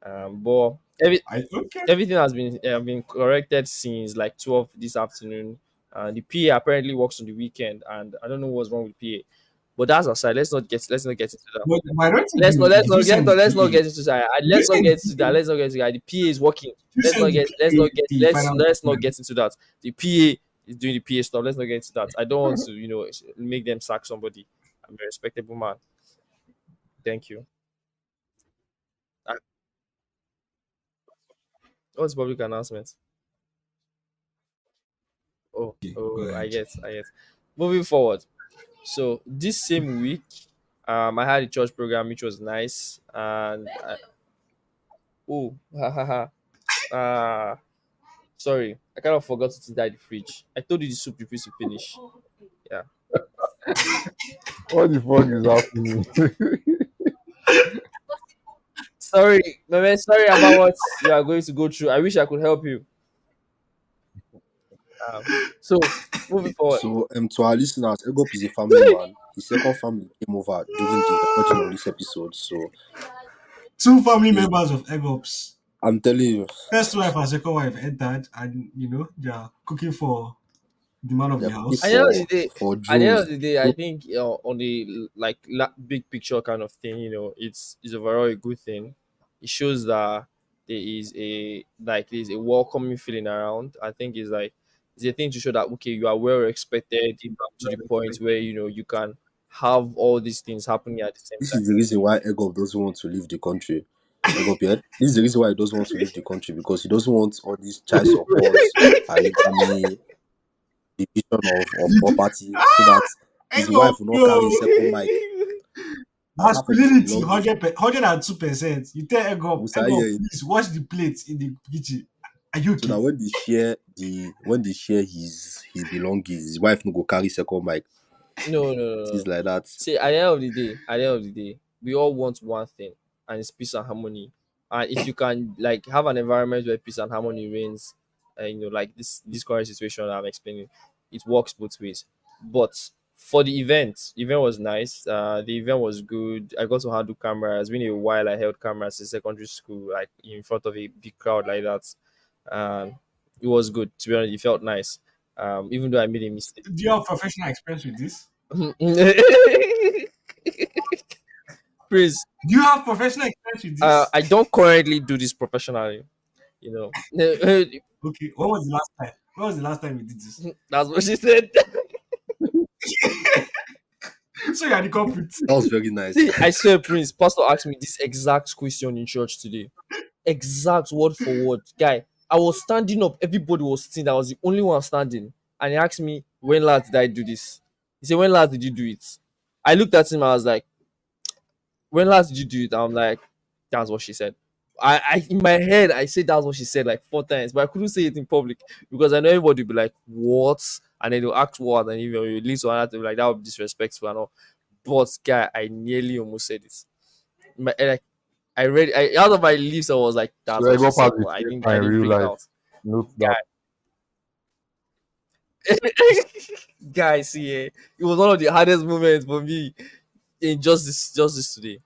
But Okay. everything has been corrected since like 12 this afternoon. The PA apparently works on the weekend, and I don't know what's wrong with PA. But that's aside. Let's not get into that. But I don't think Let's not you let's did you not get send the let's not PA? get into that. Did you Let's not send the get into that. PA? Let's not get into that. The PA is working. You Let's send not the get let's PA not get the let's final let's not document. get into that. The PA is doing the PA stuff. Let's not get into that. I don't want to make them sack somebody. I'm a respectable man. Thank you. Uh, what's public announcement? Oh, Okay, go oh, I ahead. get, I get. Moving forward. So this same week, I had a church program which was nice, and oh, ha ha ha. Uh, Sorry, I kind of forgot to inside the fridge. I told you the soup refused to finish. Yeah. What the fuck is happening? Sorry, my man. Sorry about what you are going to go through. I wish I could help you. So moving forward. So, to our listeners, Egop is a family man. His second family came over during the recording of this episode. So, Two family he's, members of Egg Ups. I'm telling you, First wife and second wife entered, and they are cooking for the man of they're the cooking At the end house. of the day, at the end Jones. of the day, I think on the big picture kind of thing, it's overall a good thing. It shows that there's a welcoming feeling around. I think it's a thing to show that okay, you are well respected to the point where you can have all these things happening at the same This time. is the reason why Egop doesn't want to leave the country. Egop, yeah? This is the reason why he doesn't want to leave the country because he doesn't want all these child support, alimony, division of property, so that Egg his wife Up, will not carry a yo! second mic and half of his Masculinity, belongings. 102%. You tell Musa Egg Up, here, please wash the plates in the kitchen. Are you so that okay? when they share his belongings, his wife no go carry second mic. No, no, no, Things no. like that. See, at the end of the day, we all want one thing, and it's peace and harmony. And if you can like have an environment where peace and harmony reigns, like this current situation that I'm explaining, it works both ways. But for the event was nice. The event was good. I got to handle camera. It's been a while I held cameras in secondary school, like in front of a big crowd like that. And it was good. To be honest, it felt nice. Even though I made a mistake. Do you have professional experience with this? Please, Do you have professional experience with this? I don't currently do this professionally. You know, Okay, when was the last time? When was the last time you did this? that's what she said. So you are the culprit. That was very nice. See, I swear, Prince, Pastor asked me this exact question in church today. Exact word for word. Guy, I was standing up, everybody was sitting. I was the only one standing. And he asked me, when last did I do this? He said, when last did you do it? I looked at him, I was like, when last did you do it? I'm like, that's what she said. I in my head I said that's what she said like 4 times, but I couldn't say it in public because I know everybody would be like, what? And then they'll ask what, and you lead to another thing, like that would be disrespectful and all. But guy, I nearly almost said it. Like I read out of my lips, I was like, So that's what she Ego said, has but a I didn't filter I in didn't real bring it life. out. Note that. Guy. Guys, see, it was one of the hardest moments for me in just this today.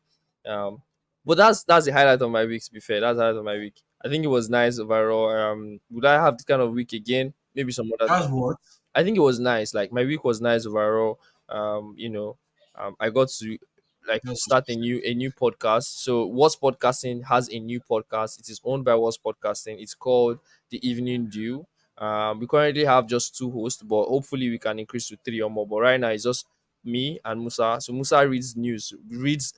But that's the highlight of my week. To be fair, that's the highlight of my week. I think it was nice overall. Would I have this kind of week again? Maybe some other That's time. what. I think it was nice. Like my week was nice overall. I got to like That's what start she said. a new podcast. So What's Podcasting has a new podcast. It is owned by What's Podcasting. It's called The Evening Dew. We currently have just two hosts, but hopefully we can increase to three or more. But right now it's just me and Musa. So Musa reads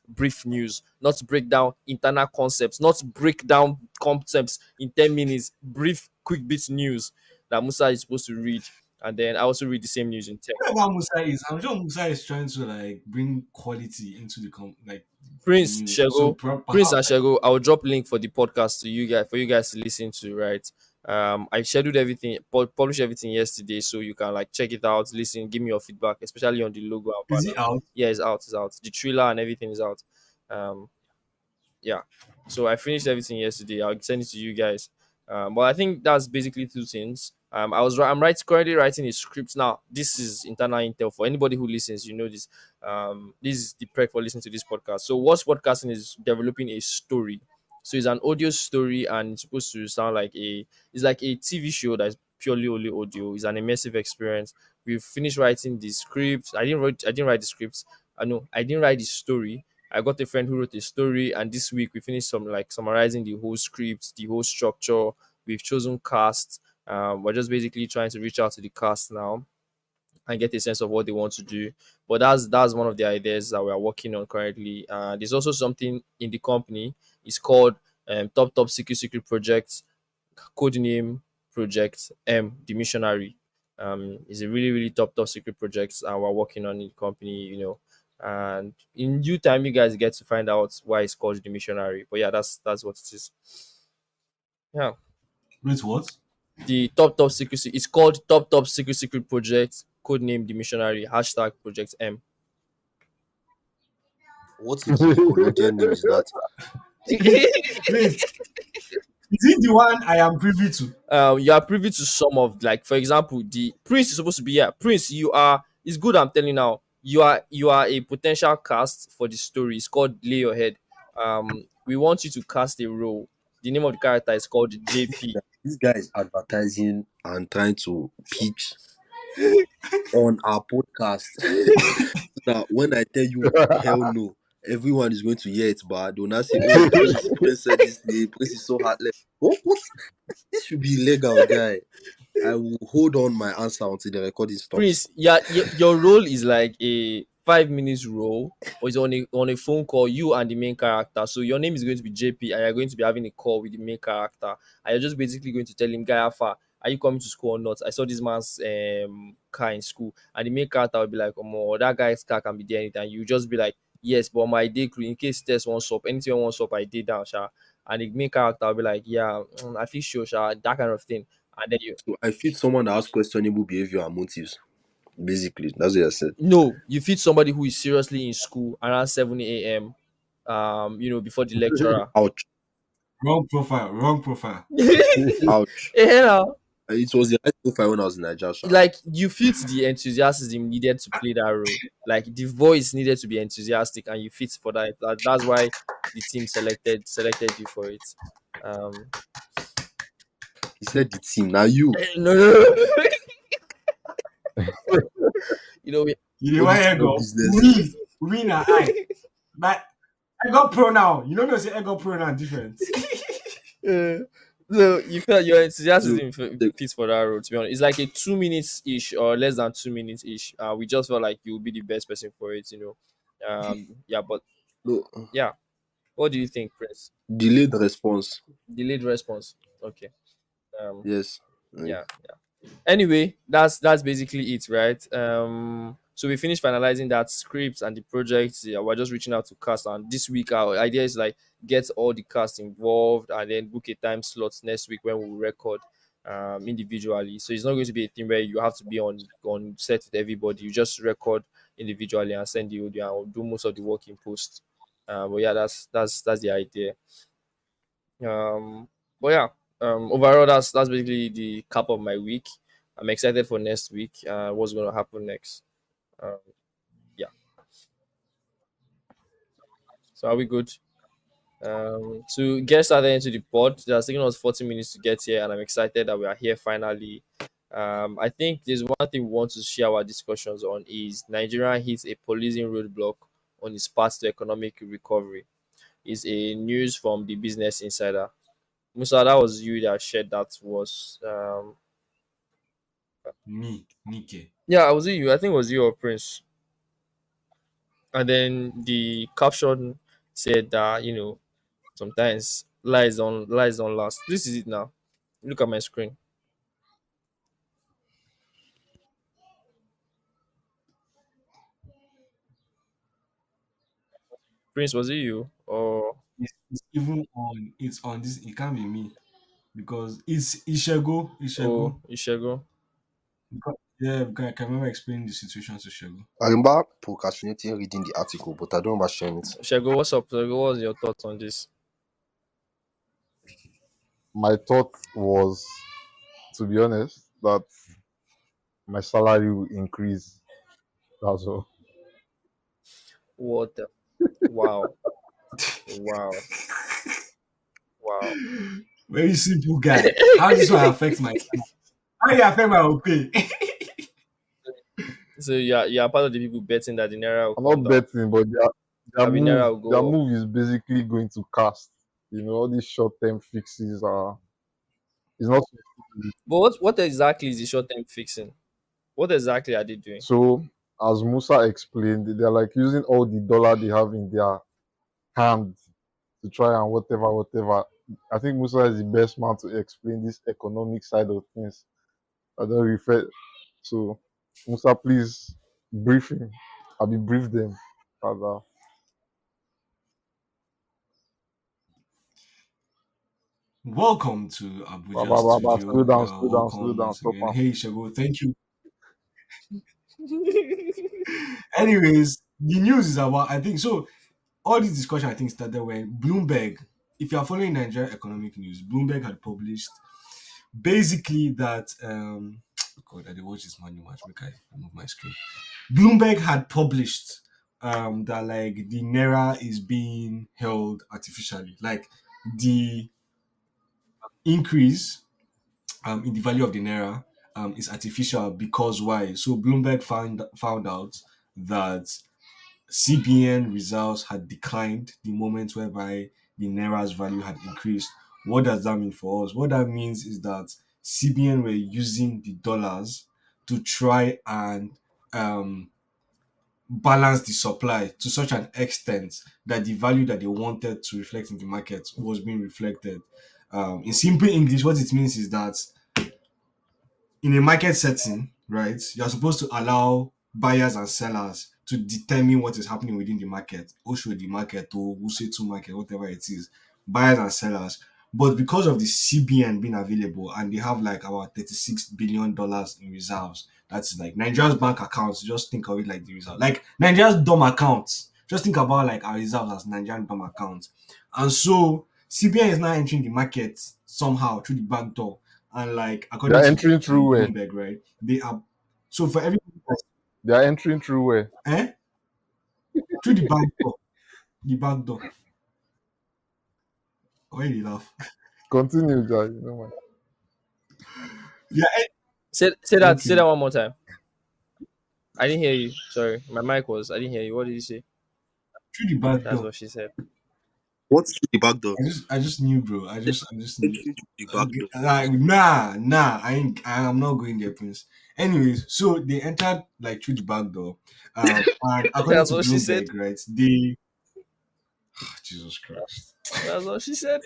brief news, not to break down internal concepts, not to break down concepts in 10 minutes. Brief, quick bits news that Musa is supposed to read, and then I also read the same news in text. Whatever Musa is, I'm sure Musa is trying to like bring quality into like the Prince news. So Shego, Prince perhaps and Shego, I'll drop link for the podcast to you guys for you guys to listen to. Right. I scheduled everything, published everything yesterday, so you can like check it out, listen, give me your feedback, especially on the logo and is banner. it out? Yeah, it's out. It's out. The trailer and everything is out. Um, yeah, so I finished everything yesterday. I'll send it to you guys. But I think that's basically two things. I'm currently writing a script now. This is internal intel for anybody who listens. You know this. This is the prep for listening to this podcast. So what's podcasting is developing a story. So it's an audio story, and it's supposed to sound like it's like a TV show that's purely only audio. It's an immersive experience. We've finished writing the script. I didn't write the scripts. I know I didn't write the story. I got a friend who wrote a story, and this week we finished some like summarizing the whole script, the whole structure. We've chosen cast. We're just basically trying to reach out to the cast now and get a sense of what they want to do. But that's one of the ideas that we are working on currently. There's also something in the company. It's called Top Secret Project, codename Project M, the Missionary. It's a really top secret project, and we're working on in the company. And in due time, you guys get to find out why it's called the Missionary. But yeah, that's what it is. Yeah, Wait, what? the top secret. It's called Top Secret Project, codename the Missionary. Hashtag Project M. What if the Nickelodeon name is that? Wait, is it the one I am privy to? You are privy to some of, like, for example, the Prince is supposed to be, yeah, Prince. You are. It's good. I'm telling you now. You are a potential cast for the story. It's called Lay Your Head. We want you to cast a role. The name of the character is called JP. This guy is advertising and trying to pitch on our podcast. Now, when I tell you hell no, everyone is going to hear it, but they will not say, "Oh, Prince said this name. Prince is so heartless." What? This should be illegal, guy. I will hold on my answer until the recording stops. Prince, yeah, your role is like a 5 minutes role, or it's on a phone call, you and the main character. So your name is going to be JP, and you're going to be having a call with the main character, and you're just basically going to tell him, Guy Alpha, are you coming to school or not? I saw this man's car in school, and the main character will be like, oh, that guy's car can be there anytime. You just be like, yes, but my day crew, in case test wants up, anything wants up, I did down, sha. And the main character will be like, yeah, I feel sure, sha, that kind of thing. And then you So I feel someone that has questionable behavior and motives. Basically, that's what I said. No, you feed somebody who is seriously in school around 7 a.m. Before the lecturer. Ouch. Wrong profile. Wrong profile. Ouch. Yeah, It was the right profile when I was in Nigeria. Sha. like you fit the enthusiasm needed to play that role. Like the voice needed to be enthusiastic, and you fit for that. That's why the team selected you for it. Um, He said the team. Now you. no. you know, we, You know All why this I small go? business. We na I. But I got pronoun. You don't know say I got pronoun different. Uh, so you felt your So enthusiasm the, fits for that role. To be honest, it's like a 2 minutes ish or less than 2 minutes ish. We just felt like you would be the best person for it. Yeah, but no, yeah. What do you think, Prince? delayed response. Delayed response. Okay. Um. Yes. Yeah. Anyway, that's basically it, right? So we finished finalizing that script and the project. Yeah, we're just reaching out to cast, and this week our idea is like get all the cast involved and then book a time slot next week when we record individually. So it's not going to be a thing where you have to be on set with everybody. You just record individually and send the audio, and we'll do most of the work in post. But yeah, that's the idea. Um, but yeah, overall, that's basically the cap of my week. I'm excited for next week. What's going to happen next? Um, yeah. So are we good? To get started into the pod, it has taken us 40 minutes to get here, and I'm excited that we are here finally. I think there's one thing we want to share our discussions on is Nigeria hits a policing roadblock on its path to economic recovery. Is a news from the Business Insider. Musa, that was you that shared that was Me, Nike. yeah, was it you? I think it was you or Prince. And then the caption said that sometimes lies don't last. This is it now. Look at my screen. Prince, was it you? Or It's even on. It's on this. It can't be me because it's Ishego. oh, Ishego. Ishego? Yeah, because I can remember explaining the situation to Shego. I remember procrastinating reading the article, but I don't remember sharing it. Shego, what's up? Shego, what's your thoughts on this? My thought was, to be honest, that my salary will increase. That's all. What the wow. Wow. Wow. Very simple guy. How this one affect my? How it affect my pay? So you're part of the people betting that the Naira will I'm come not down. betting, but their I mean Naira move, will their go up. move is basically going to cast. All these short-term fixes are. It's not. But what exactly is the short term fixing? What exactly are they doing? So, as Musa explained, they're like using all the dollar they have in their hand to try and whatever, whatever. I think Musa is the best man to explain this economic side of things. I don't refer. So, Musa, please brief him. I'll be brief them. Father. Welcome to Ba, Abuja ba, ba, ba. Slow Studio. down, slow down, slow Welcome down. once Stop again. am. Hey Shego, thank you. Anyways, the news is about. I think so. All this discussion I think started when Bloomberg. If you are following Nigerian economic news, Bloomberg had published basically that. God, I did watch this man much. Make I remove my screen. Bloomberg had published that like the naira is being held artificially, like the increase in the value of the naira is artificial because why? So Bloomberg found out that CBN results had declined the moment whereby the naira's value had increased. What does that mean for us? What that means is that CBN were using the dollars to try and um, balance the supply to such an extent that the value that they wanted to reflect in the market was being reflected. In simple English, what it means is that in a market setting, right, you're supposed to allow buyers and sellers to determine what is happening within the market, or show the market, or who say to market, whatever it is, buyers and sellers. But because of the CBN being available and they have like about $36 billion in reserves, that's like Nigeria's bank accounts. Just think of it like the reserve, like Nigeria's dumb accounts. Just think about like our reserves as Nigerian dumb accounts. And so CBN is now entering the market somehow through the back door, and like They according are to entering through where? Bloomberg, right? They are so for every They are entering through where? eh through the back door, the back door. Why you dey laugh? Continue, Jai. Man. Yeah, Say that okay. one more time. I didn't hear you. Sorry. My mic was I didn't hear you. What did you say? Through the back That's door. what she said. What's through the back door? I just knew, bro. I just knew. Entering through the back door. Like nah. I'm not going there, Prince. Anyways, so they entered like through the back door, and according That's to what she said. Bloomberg, right? They Jesus Christ. That's what she said.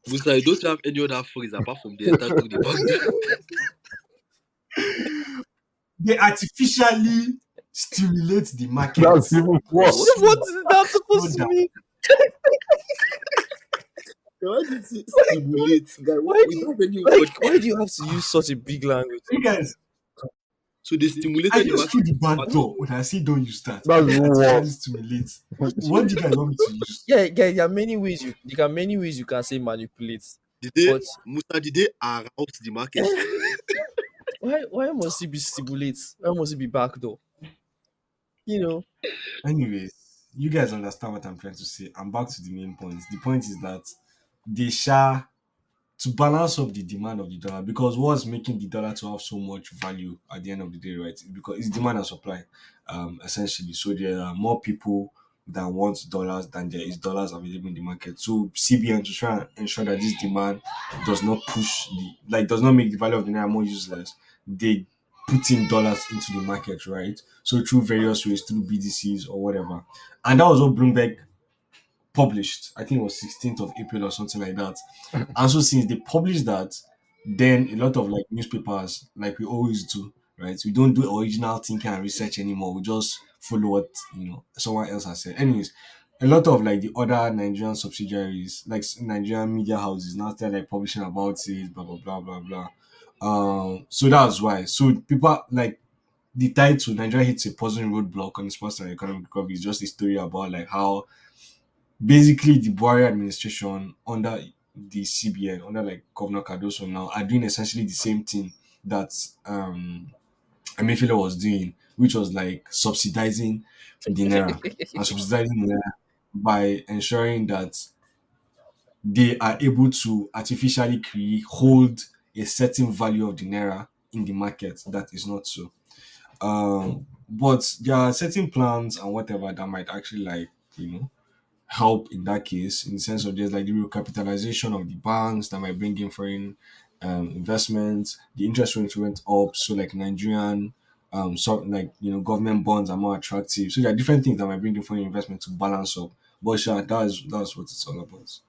Musa, you don't have any other phrase apart from the enter through the back door. They artificially stimulate the market That's even to worse. What slow, is that slow supposed to down. mean? Why did you stimulate? Guy, Why we do you don't have any like? word. Why do you have to use such a big language? You guys, So they I stimulated the just market. through the back door when I say don't use that. I That's say even artificially worse. stimulate. What do you guys want me to use? Yeah, there are many ways you can say manipulate, Did they, but Musa, did they arouse the market? why must it be stimulate? Why must it be backdoor? You know, Anyways. you guys understand what I'm trying to say. I'm back to the main point. The point is that they shall to balance up the demand of the dollar, because what's making the dollar to have so much value at the end of the day, right? Because it's demand and supply, essentially. So there are more people that want dollars than there is dollars available in the market. So CBN, to try and ensure that this demand does not push the like does not make the value of the naira more useless, they put in dollars into the market, right? So through various ways, through BDCs or whatever. And that was what Bloomberg published. I think it was 16th of April or something like that. And so since they published that, then a lot of like newspapers, like we always do, right? We don't do original thinking and research anymore. We just follow what someone else has said. Anyways, a lot of like the other Nigerian subsidiaries, like Nigerian media houses, now start like publishing about it, blah blah blah blah blah. So that's why. So people like the title Nigeria hits a puzzling roadblock on its path to economic recovery is just a story about like how basically the Buhari administration under the CBN, under like Governor Cardoso now, are doing essentially the same thing that Emefiele was doing, which was like subsidizing the naira and subsidizing the naira by ensuring that they are able to artificially create hold a certain value of the naira in the market that is not so. But there are certain plans and whatever that might actually like help in that case, in the sense of there's like the recapitalization of the banks that might bring in foreign investments. The interest rates went up, so like Nigerian, so like government bonds are more attractive. So there are different things that might bring in foreign investment to balance up. But sure, that's what it's all about.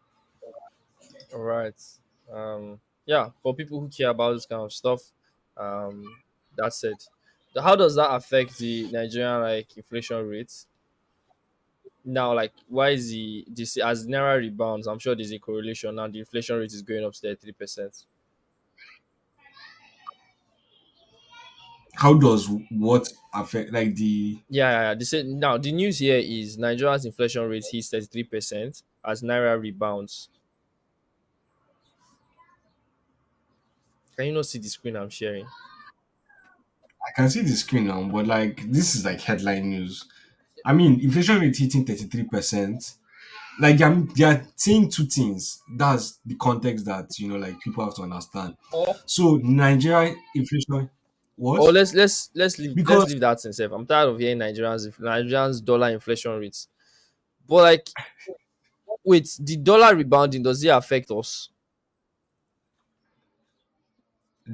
All right. Yeah, for people who care about this kind of stuff, that's it. How does that affect the Nigerian like inflation rate? Now, like, why is the this as naira rebounds? I'm sure there's a correlation. Now, the inflation rate is going up to 3%. How does what affect like the Yeah, yeah, yeah. They said now the news here is Nigeria's inflation rate hits 33% as naira rebounds. Can you not see the screen I'm sharing? I can see the screen now, but like this is like headline news. I mean, inflation rate hitting 33%. Like they're saying two things. That's the context that like people have to understand. So Nigeria inflation what? Or let's Because leave that in safe. I'm tired of hearing Nigerians dollar inflation rates. But like, wait, the dollar rebounding, does it affect us?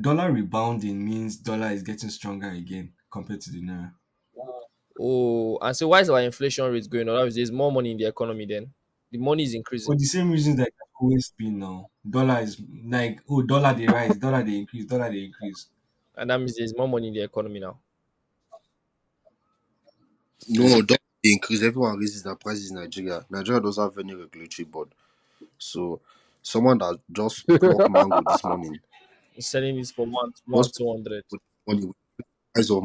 dollar rebounding means dollar is getting stronger again compared to the naira. Oh, and so why is our inflation rate going up? That means there's more money in the economy. Then the money is increasing, For the same reasons that it's always been now. Dollar is like, oh, dollar they rise, dollar they increase, dollar they increase. and that means there's more money in the economy now. No, don't increase. Everyone raises their prices in Nigeria. Nigeria doesn't have any regulatory board. So someone that just clocked mango this morning, Selling it for one just 200. put money with price of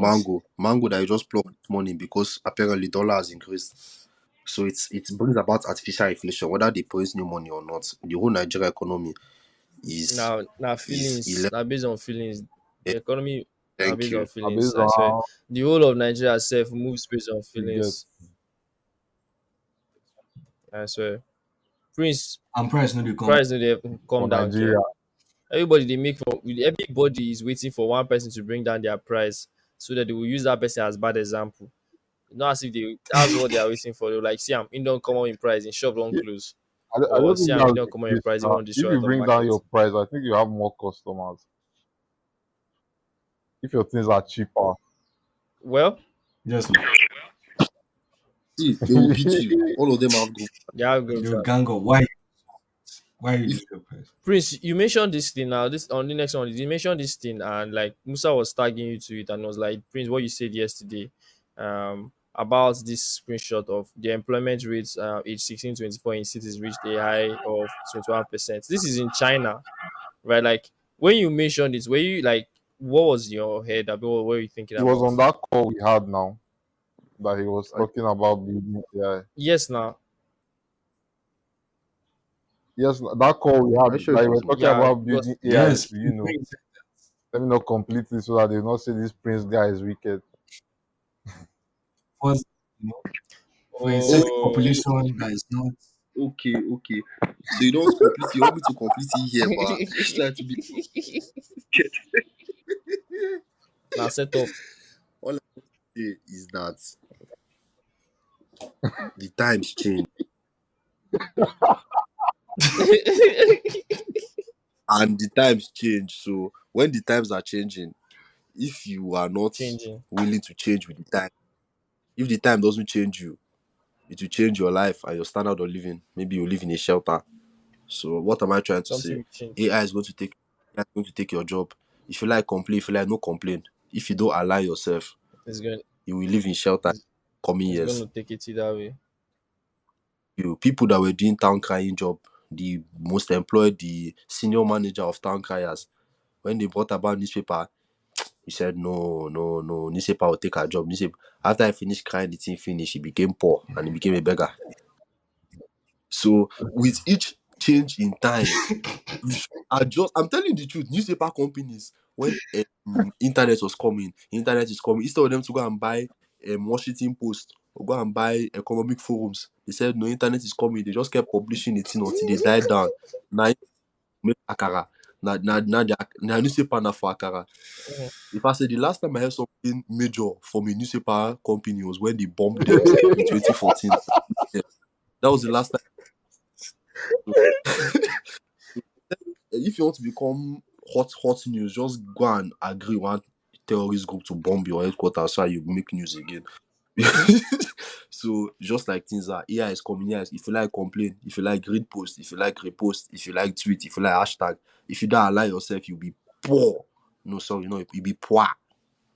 mango that you just plucked this morning because apparently dollar has increased. So it brings about artificial inflation, whether they print new money or not. The whole Nigeria economy is Now is feelings. 11. Now based on feelings, the economy now Thank based on you. feelings. Based I swear, on the whole of Nigeria itself moves based on how you get feelings. I swear, Prince And price no dey come. price no dey come for down. Nigeria. Care. Everybody is waiting for one person to bring down their price so that they will use that person as bad example. Not as if that's what they are waiting for. They're like, see, I'm in don't come out in price in shop don't Yeah, close. I Or don't see, think I'm in that's don't the come out in case price, they now. want to If destroy you out of bring down market. your price, I think you have more customers. If your things are cheaper. Well, Just See, they will beat you. All of them have group. yeah, I'll go they'll try. gang up. Why you If lose your price? Prince, you mentioned this thing now. This on the next one, you mentioned this thing, and like Musa was tagging you to it, and was like, Prince, what you said yesterday, about this screenshot of the employment rates, age 16-24 in cities reached a high of 21%. This is in China, right? Like when you mentioned it, were you like, what was your head? What were you thinking It was about? on that call we had now that he was I, talking about building AI. Yes, now, Yes, that call we I had sure that it he was was me. talking yeah, about because building AI Yes, to, let me not complete it so that they will not say this prince guy is wicked. first, for a certain Oh. population that is not. Okay, okay. So you don't complete. You want me to complete it here, but just try to be. Now set up. All I say is that the times change, and the times change. So when the times are changing, if you are not Changing. willing to change with the time, if the time doesn't change you, it will change your life and your standard of living. Maybe you live in a shelter. So what am I trying to Something say? will change. AI is going to take AI is going to take your job. If you like complain, if you like no complain. If you don't align yourself, It's going. you will live in shelter It's, coming it's going years. to take it either way. You people that were doing town crying job, the most employed, the senior manager of town criers, when they brought about newspaper, he said no, no, no, newspaper will take our job. Newspaper after I finished crying, the thing finished, he became poor and he became a beggar. So with each change in time, you should adjust. I'm telling you the truth. Newspaper companies, when internet was coming, internet is coming. Instead of them to go and buy Washington Post or go and buy economic forums, they said no, internet is coming. They just kept publishing it until they died down. Now make akara. Now newspaper na for akara. Mhm. If I say the last time I heard something major from a newspaper company was when they bombed them in 2014. Yeah, that was the last time. If you want to become hot news, just go and agree one terrorist group to bomb your headquarters so you make news again. So just like things are, AI is coming here. If you like complain, if you like read post, if you like repost, if you like tweet, if you like hashtag, if you don't allow yourself, you'll be poor. No, sorry, no, you'll be poor.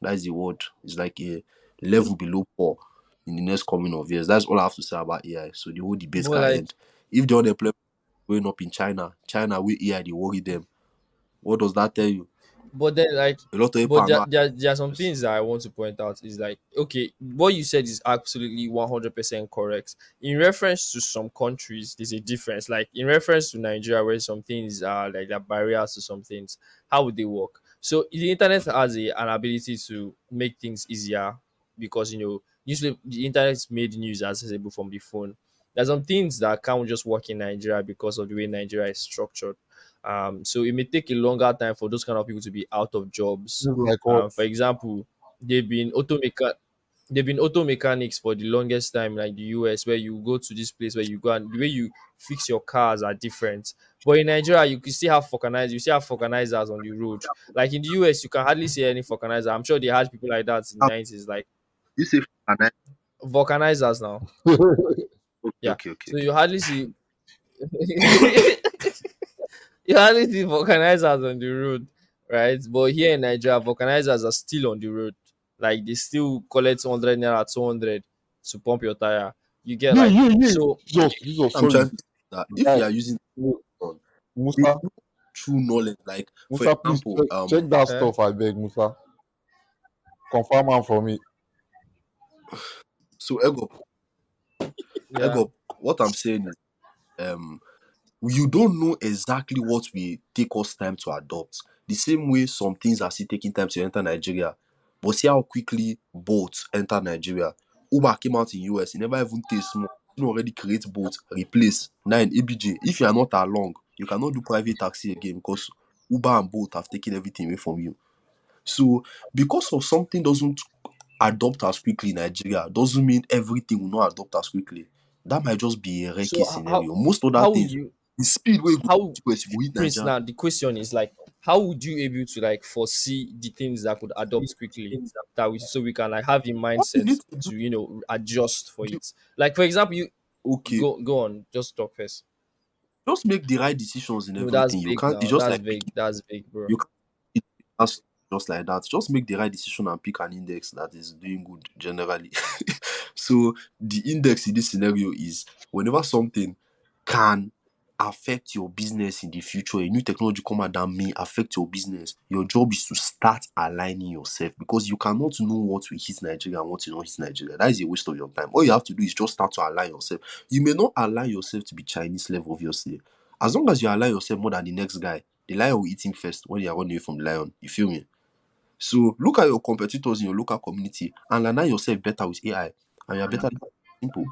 That is the word. It's like a level below poor in the next coming of years. That's all I have to say about AI. So the whole debate But can like, end. If the unemployment going up in China with AI, they worry them. What does that tell you? but then like, A lot of people but are not. there are some things that I want to point out is like, okay, what you said is absolutely 100% correct. In reference to some countries, there's a difference. Like in reference to Nigeria, where some things are like there are barriers to some things, how would they work? So the internet has an ability to make things easier because usually the internet made news accessible from the phone. There's some things that can't just work in Nigeria because of the way Nigeria is structured. So it may take a longer time for those kind of people to be out of jobs. Just like what? For example, they've been automaker they've been auto mechanics for the longest time, like the US, where you go to this place where you go and the way you fix your cars are different. But in Nigeria, you still have vulcanizers on the road. Like in the US, you can hardly see any vulcanizer. I'm sure they had people like that in the 90s, like You say, and I, vulcanizers now. okay, Yeah. okay, okay, So okay. you hardly see you hardly see vulcanizers on the road, right? But here in Nigeria, vulcanizers are still on the road. Like they still collect 100 naira, 200 to pump your tire. You get Yeah, like yeah, yeah. so. Jesus, I'm sorry. trying to say that if Guy, you are using no, on the Musa, true knowledge, like for Musa, please example, check that Eh? stuff. I beg, Musa. Confirm one for me. so Yeah. ego, what I'm saying is, um, you don't know exactly what will take us time to adopt. The same way some things are still taking time to enter Nigeria, but see how quickly boats enter Nigeria. Uber came out in US, it never even takes small. You already create boats, replace now in ABJ. If you are not along, you cannot do private taxi again because Uber and Bolt have taken everything away from you. So because of something doesn't adopt as quickly in Nigeria, doesn't mean everything will not adopt as quickly. That might just be a rare So case scenario. Most other how would things, you the speed where you go how to US, you go hit Prince, Nigeria. now the question is like, how would you able to like foresee the things that could adopt quickly, that we so we can like have the What you need mindset to do, to adjust for you, it. Like for example, you okay, go on, just talk first. just make the right decisions in No, that's everything. You vague can't. It's now. just That's like vague. picking. That's vague, bro. You can't. That's just like that. Just make the right decision and pick an index that is doing good generally. So the index in this scenario is whenever something can affect your business in the future, a new technology come out that may affect your business, your job is to start aligning yourself because you cannot know what will hit Nigeria and what will not hit Nigeria. That is a waste of your time. All you have to do is just start to align yourself. You may not align yourself to be Chinese level, obviously. As long as you align yourself more than the next guy, the lion will eat him first when you are running away from the lion. You feel me? So look at your competitors in your local community and align yourself better with AI, and you are better. Simple.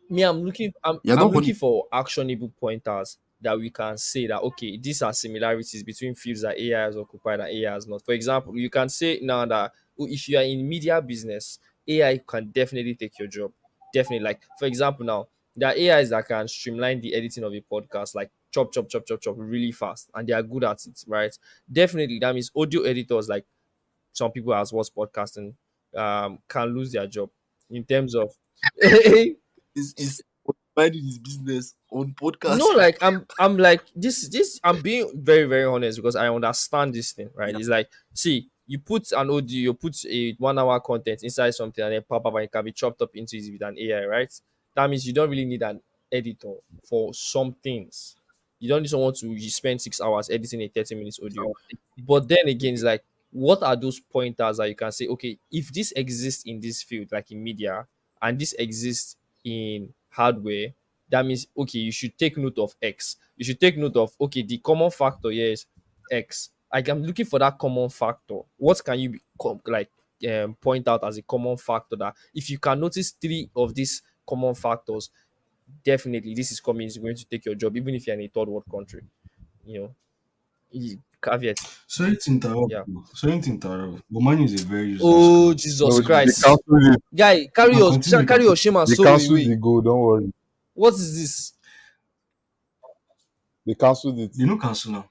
Me, I'm looking I'm You're I'm not looking running. for actionable pointers that we can say that okay, these are similarities between fields that AI has occupied and AI has not. For example, you can say now that if you are in media business, AI can definitely take your job. Definitely. Like for example, now there are AIs that can streamline the editing of a podcast, like chop, chop, chop, chop, chop really fast, and they are good at it, right? Definitely, that means audio editors like some people as was podcasting can lose their job in terms of Is minding his business on no, podcast. like I'm like this I'm being very very honest because I understand this thing, right? Yeah. It's like, see, you put an audio, you put a 1 hour content inside something and then pop up and it can be chopped up into it with an AI, right? That means you don't really need an editor for some things. You don't need someone to you spend 6 hours editing a 30 minutes audio. But then again, it's like, what are those pointers that you can say, okay, if this exists in this field, like in media, and this exists in hardware, that means okay, you should take note of X. You should take note of okay, the common factor here is X. Like I'm looking for that common factor. What can you point out as a common factor that if you can notice three of these common factors, definitely this is coming is going to take your job, even if you're in a third world country. You know, caveat. Sorry to interrupt Yeah. you. Sorry to interrupt. But Man U is a very useless Oh club. Jesus No, they Christ, cancelled it. guy, You can carry your shame and They sorrow cancelled away. the goal. Don't worry. What is this? They cancelled it. They no cancel now.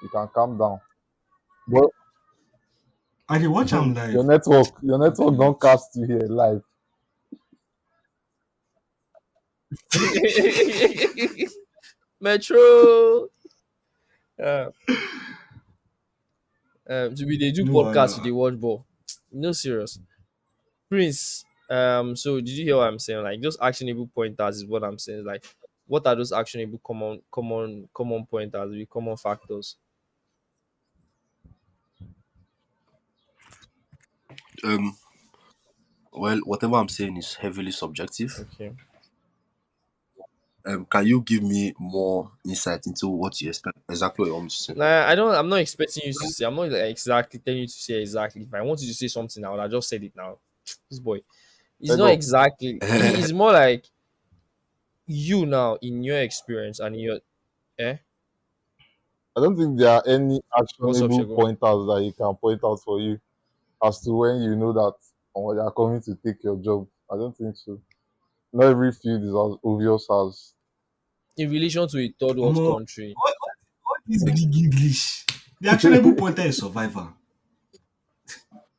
You can calm down. But I dey watch am live. your network Okay, don't wait. cast you here live. Metro. Uh, we they do No podcast, wahala. they watch ball. No serious. Prince. So did you hear what I'm saying? Like those actionable pointers is what I'm saying. Like, what are those actionable common pointers with common factors? Um. Well, whatever I'm saying is heavily subjective. Okay. Can you give me more insight into what you expect exactly what you want me to say? Nah, I don't. I'm not expecting you to say. I'm not like exactly telling you to say exactly. If I want you to say something, I would have just said it now. This boy. It's Leg not up. exactly. It's more like you now in your experience and in your eh. I don't think there are any What's up, actionable Shago? pointers that you can point out for you as to when you know that they are coming to take your job. I don't think so. Not every field is as obvious as In relation to a third world Omo, country. what is big English? The actionable pointer is survivor.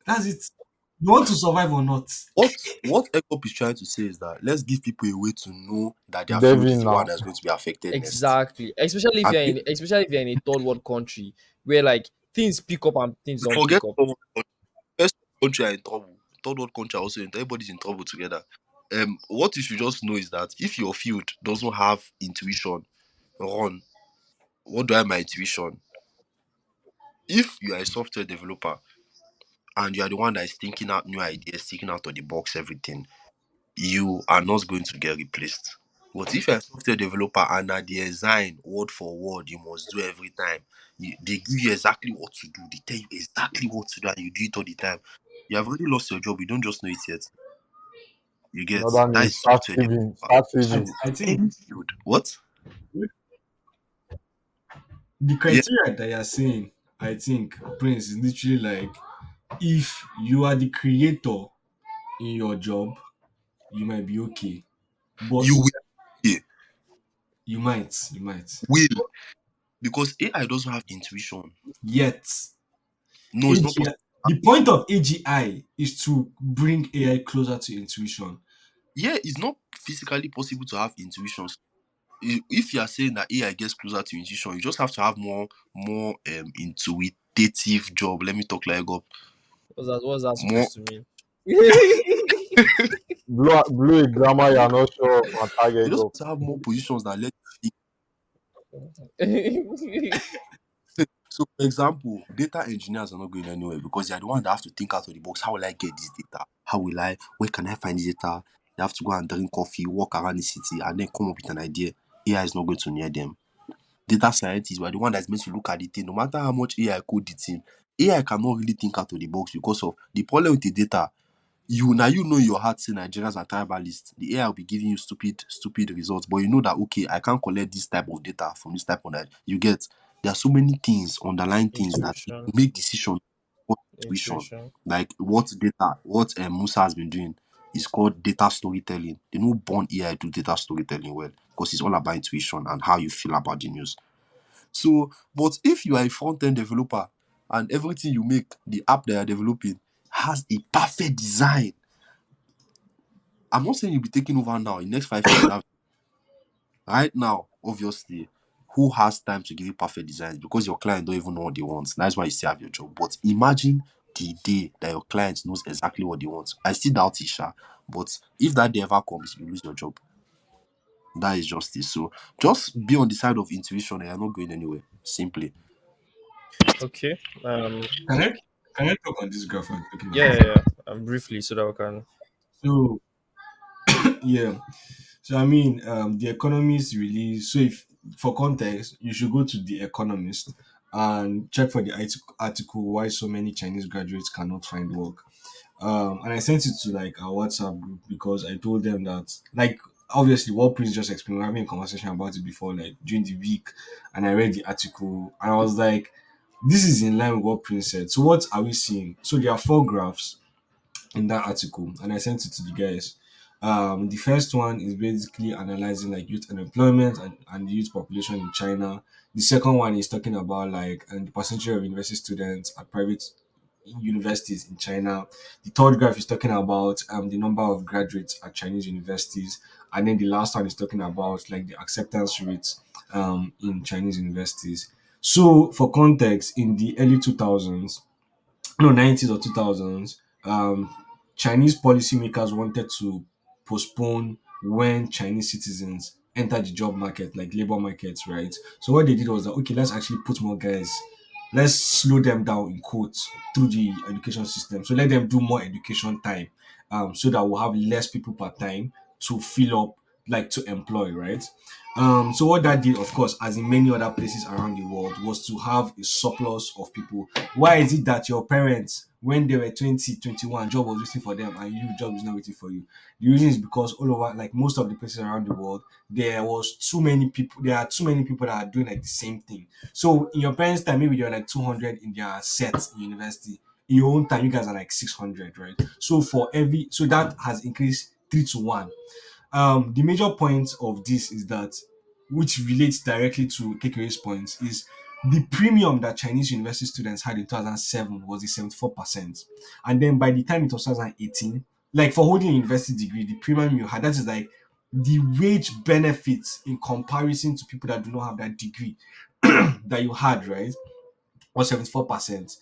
That's it. You want to survive or not? What Ekop is trying to say is that let's give people a way to know that their field is Devin the one now. that's going to be affected next. Exactly. Especially if And you're in especially if you're in a third world country where like things pick up and things don't forget pick up. first country are in trouble. Third world country are also in everybody's in trouble together. What you should just know is that if your field doesn't have intuition, run. What do I mean by intuition? If you are a software developer and you are the one that is thinking out new ideas, thinking out of the box, everything, you are not going to get replaced. But if you're a software developer and at the design word for word, you must do every time. They give you exactly what to do. They tell you exactly what to do, and you do it all the time. You have already lost your job. You don't just know it yet. You get Another that name, is start software saving, developer. start So saving. I think any field, what? the Yeah, criteria that you're saying, I think, Prince, is literally like if you are the creator in your job, you might be okay. But you will. Yeah, you might. will because AI doesn't have intuition. Yet, No, it's not AGI, possible. the point of AGI is to bring AI closer to intuition. Yeah, it's not physically possible to have intuition. If you are saying that AI gets closer to intuition, you just have to have more intuitive job. Let me talk like up What's that more. supposed to mean? Blue a grammar you're not sure of and You target just up. have to have more positions that let you think. So, for example, data engineers are not going anywhere because they are the one that have to think out of the box. How will I get this data? How will I? Where can I find this data? They have to go and drink coffee, walk around the city, and then come up with an idea. AI is not going to near them. Data scientists were the one that's meant to look at the thing. No matter how much AI code the thing, AI cannot really think out of the box because of the problem with the data. You now you know in your heart say Nigerians are tribalist. The AI will be giving you stupid results, but you know that okay, I can't collect this type of data from this type of that. You get there are so many things, underlying things that if Intuition. you make decision on intuition, Intuition. like what data, what Musa has been doing is called data storytelling. They know born AI do data storytelling well because it's all about intuition and how you feel about the news. So, but if you are a front end developer and everything you make, the app that you're developing has a perfect design, I'm not saying you'll be taking over now. In the next 5 years, you have right now, obviously, who has time to give you perfect designs because your client don't even know what they want. That's why you still have your job. But imagine the day that your client knows exactly what they want. I still doubt it, sha, but if that day ever comes, you lose your job. That is justice. So just be on the side of intuition and you're not going anywhere. Simply. Okay. Can I can I talk on this graph I'm looking Yeah, at? yeah, yeah. Briefly, so that we can. So yeah. So I mean, the Economist release. So if for context, you should go to the Economist and check for the article why so many Chinese graduates cannot find work. And I sent it to like our WhatsApp group because I told them that like obviously what Prince just explained, we were having a conversation about it before, like during the week, and I read the article and I was like, this is in line with what Prince said. So what are we seeing? So there are four graphs in that article and I sent it to the guys. The first one is basically analyzing like youth unemployment and the youth population in China. The second one is talking about like and the percentage of university students at private universities in China. The third graph is talking about the number of graduates at Chinese universities. And then the last one is talking about like the acceptance rates in Chinese universities. So for context, in the early 2000s, no 90s or 2000s, Chinese policymakers wanted to postpone when Chinese citizens enter the job market, like labor markets, right? So what they did was that okay, let's actually put more guys, let's slow them down in quotes through the education system. So let them do more education time, so that we'll have less people per time to fill up, like to employ, right? So what that did, of course, as in many other places around the world, was to have a surplus of people. Why is it that your parents, when they were 20, 21, job was waiting for them and you, job is not waiting for you? The reason is because all over, like most of the places around the world, there are too many people that are doing like the same thing. So in your parents' time, maybe there were like 200 in their sets in university. In your own time, you guys are like 600, right? So that has increased 3 to 1. The major point of this is that, which relates directly to Kekere's points, is the premium that Chinese university students had in 2007 was the 74%. And then by the time it was 2018, like for holding a university degree, the premium you had, that is like the wage benefits in comparison to people that do not have that degree that you had, right? Was 74%.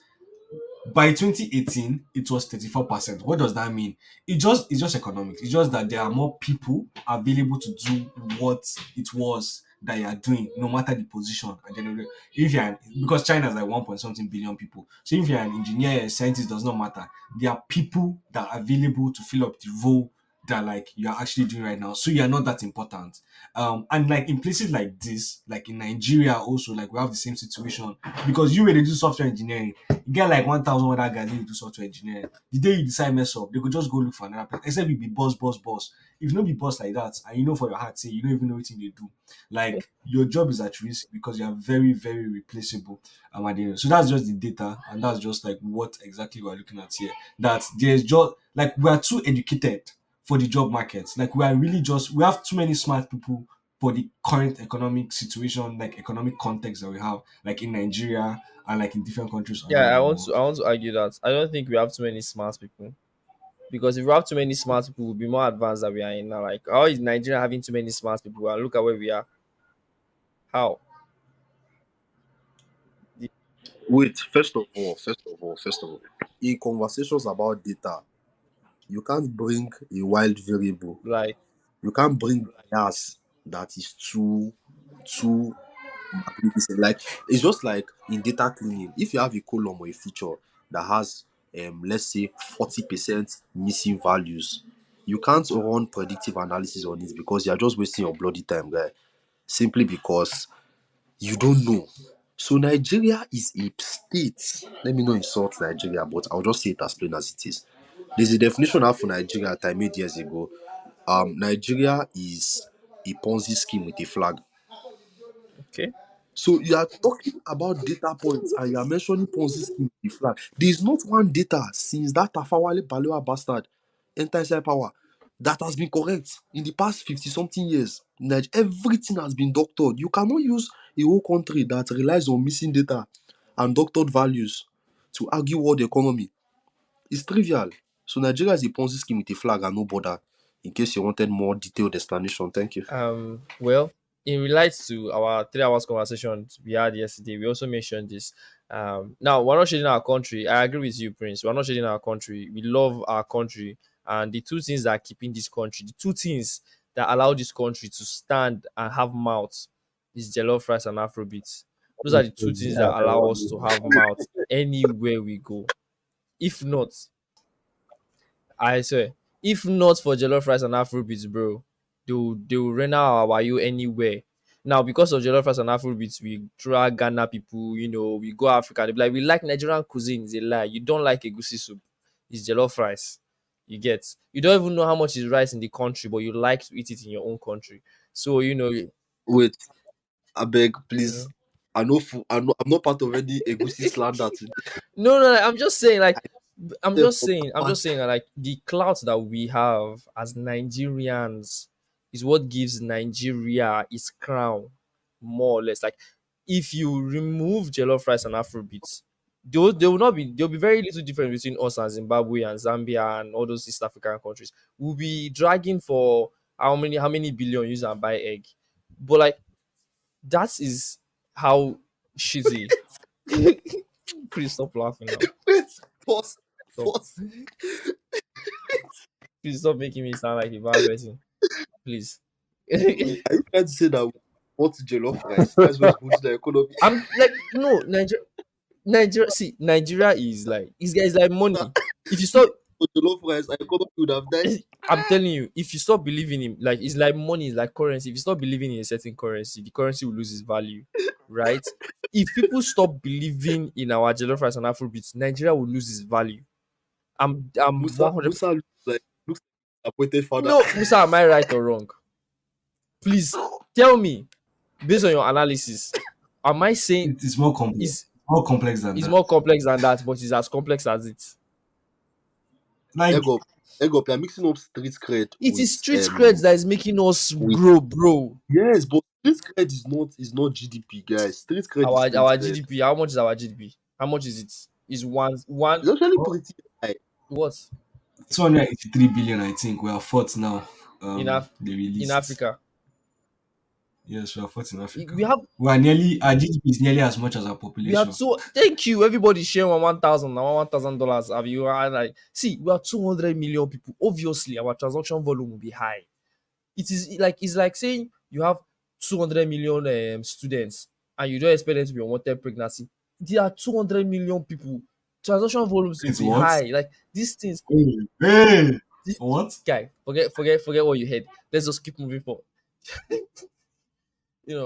By 2018 it was 34%. What does that mean? It's just economics. It's just that there are more people available to do what it was that you are doing, no matter the position. And then if you're because China is like 1 point something billion people, so if you're an engineer, a scientist, does not matter. There are people that are available to fill up the role that like you're actually doing right now, so you're not that important. And like in places like this, like in Nigeria also, like we have the same situation, because you were to do software engineering, you get like 1,000 other guys wey dey do software engineering. The day you decide mess up, they go just go look for another person, except you be boss. If you no be boss like that and you know for your heart say you don't even know wetin you dey do, like your job is at risk because you are very very replaceable. At the end. So that's just the data, and that's just like what exactly we're looking at here. That there's just like we are too educated for the job market. Like we have too many smart people for the current economic situation, like economic context that we have, like in Nigeria and like in different countries Yeah, around I the want to. world. I want to argue that I don't think we have too many smart people. Because if we have too many smart people, we'll be more advanced than we are in now. Like, how is Nigeria having too many smart people? And look at where we are. How? The- Wait, first of all, in conversations about data, you can't bring a wild variable. Like, You can't bring bias that is too magnificent. Like it's just like in data cleaning. If you have a column or a feature that has let's say 40% missing values, you can't run predictive analysis on it because you're just wasting your bloody time, guy. Simply because you don't know. So Nigeria is a state. Let me not insult Nigeria, but I'll just say it as plain as it is. There's a definition I have for Nigeria that I made years ago. Nigeria is a Ponzi scheme with a flag. Okay. So you are talking about data points and you are mentioning Ponzi scheme with a flag. There is not one data since that Tafawale Balewa bastard enter inside power that has been correct in the past 50 something years. Everything has been doctored. You cannot use a whole country that relies on missing data and doctored values to argue world economy. It's trivial. So Nigeria is a Ponzi scheme with a flag and no border. In case you wanted more detailed explanation, thank you. Well, in relates to our 3 hours conversation we had yesterday, we also mentioned this. Now we're not shading our country. I agree with you, Prince. We're not shading our country. We love our country, and the two things that are keeping this country, the two things that allow this country to stand and have mouth, is jollof rice and Afrobeats. Those are the two things that allow us to have mouth anywhere we go. If not, I swear, if not for jollof rice and Afrobeats, bro, they will render our you anywhere. Now, because of jollof rice and Afrobeats, we drag Ghana people, we go Africa. They be like, we like Nigerian cuisine. It's a lie. You don't like egusi soup. It's jollof rice. You get. You don't even know how much is rice in the country, but you like to eat it in your own country. So Wait, I beg, you please. know. I'm not part of any Egusi slander today. No, no, no, I'm just saying, like, Step from I'm part. just saying, like, the clout that we have as Nigerians is what gives Nigeria its crown, more or less. Like, if you remove jollof rice and Afrobeats, there will not be there will be very little difference between us and Zimbabwe and Zambia and all those East African countries. We'll be dragging for how many billion use and buy egg, but like that is how shitty. Please stop laughing now. Wait, pause, Stop. pause. Please stop making me sound like a bad person. Please. Are you trying to say that what jollof rice? That's what's good to the economy. I'm like, no, Nigeria. See, Nigeria is like, it's like money. If you stop, For jollof rice, our economy would have died. I'm telling you, if you stop believing in, like, it's like money, it's like currency. If you stop believing in a certain currency, the currency will lose its value, right? If people stop believing in our jollof rice and Afrobeats, Nigeria will lose its value. I'm Musa 100. Musa looks like appointed father. No, Musa, am I right or wrong? Please tell me, based on your analysis, am I saying It's more complex. is More complex than is that. more complex than that, but it's as complex as it? Like Egg up, egg up. You're mixing up street cred It is street creds that is making us with grow, bro. yes, but street cred is not GDP, guys. Street cred is Our street our cred. GDP. How much is our GDP? How much is it? Is one It's actually pretty high. what 283 billion, I think. We are fourth now. in They in released. Africa? Yes, we are fourth in Africa. We have We are nearly our GDP is nearly as much as our we are population. two. Thank you, everybody sharing $1,000 now, $1,000. Have you like see? We are 200 million people. Obviously, our transaction volume will be high. It's like saying you have 200 million students and you don't expect them to be unwanted pregnancy. There are 200 million people. Transaction volumes will It's be what? high. Like these things, Hey, this, what? guy, forget what you heard. Let's just keep moving forward. There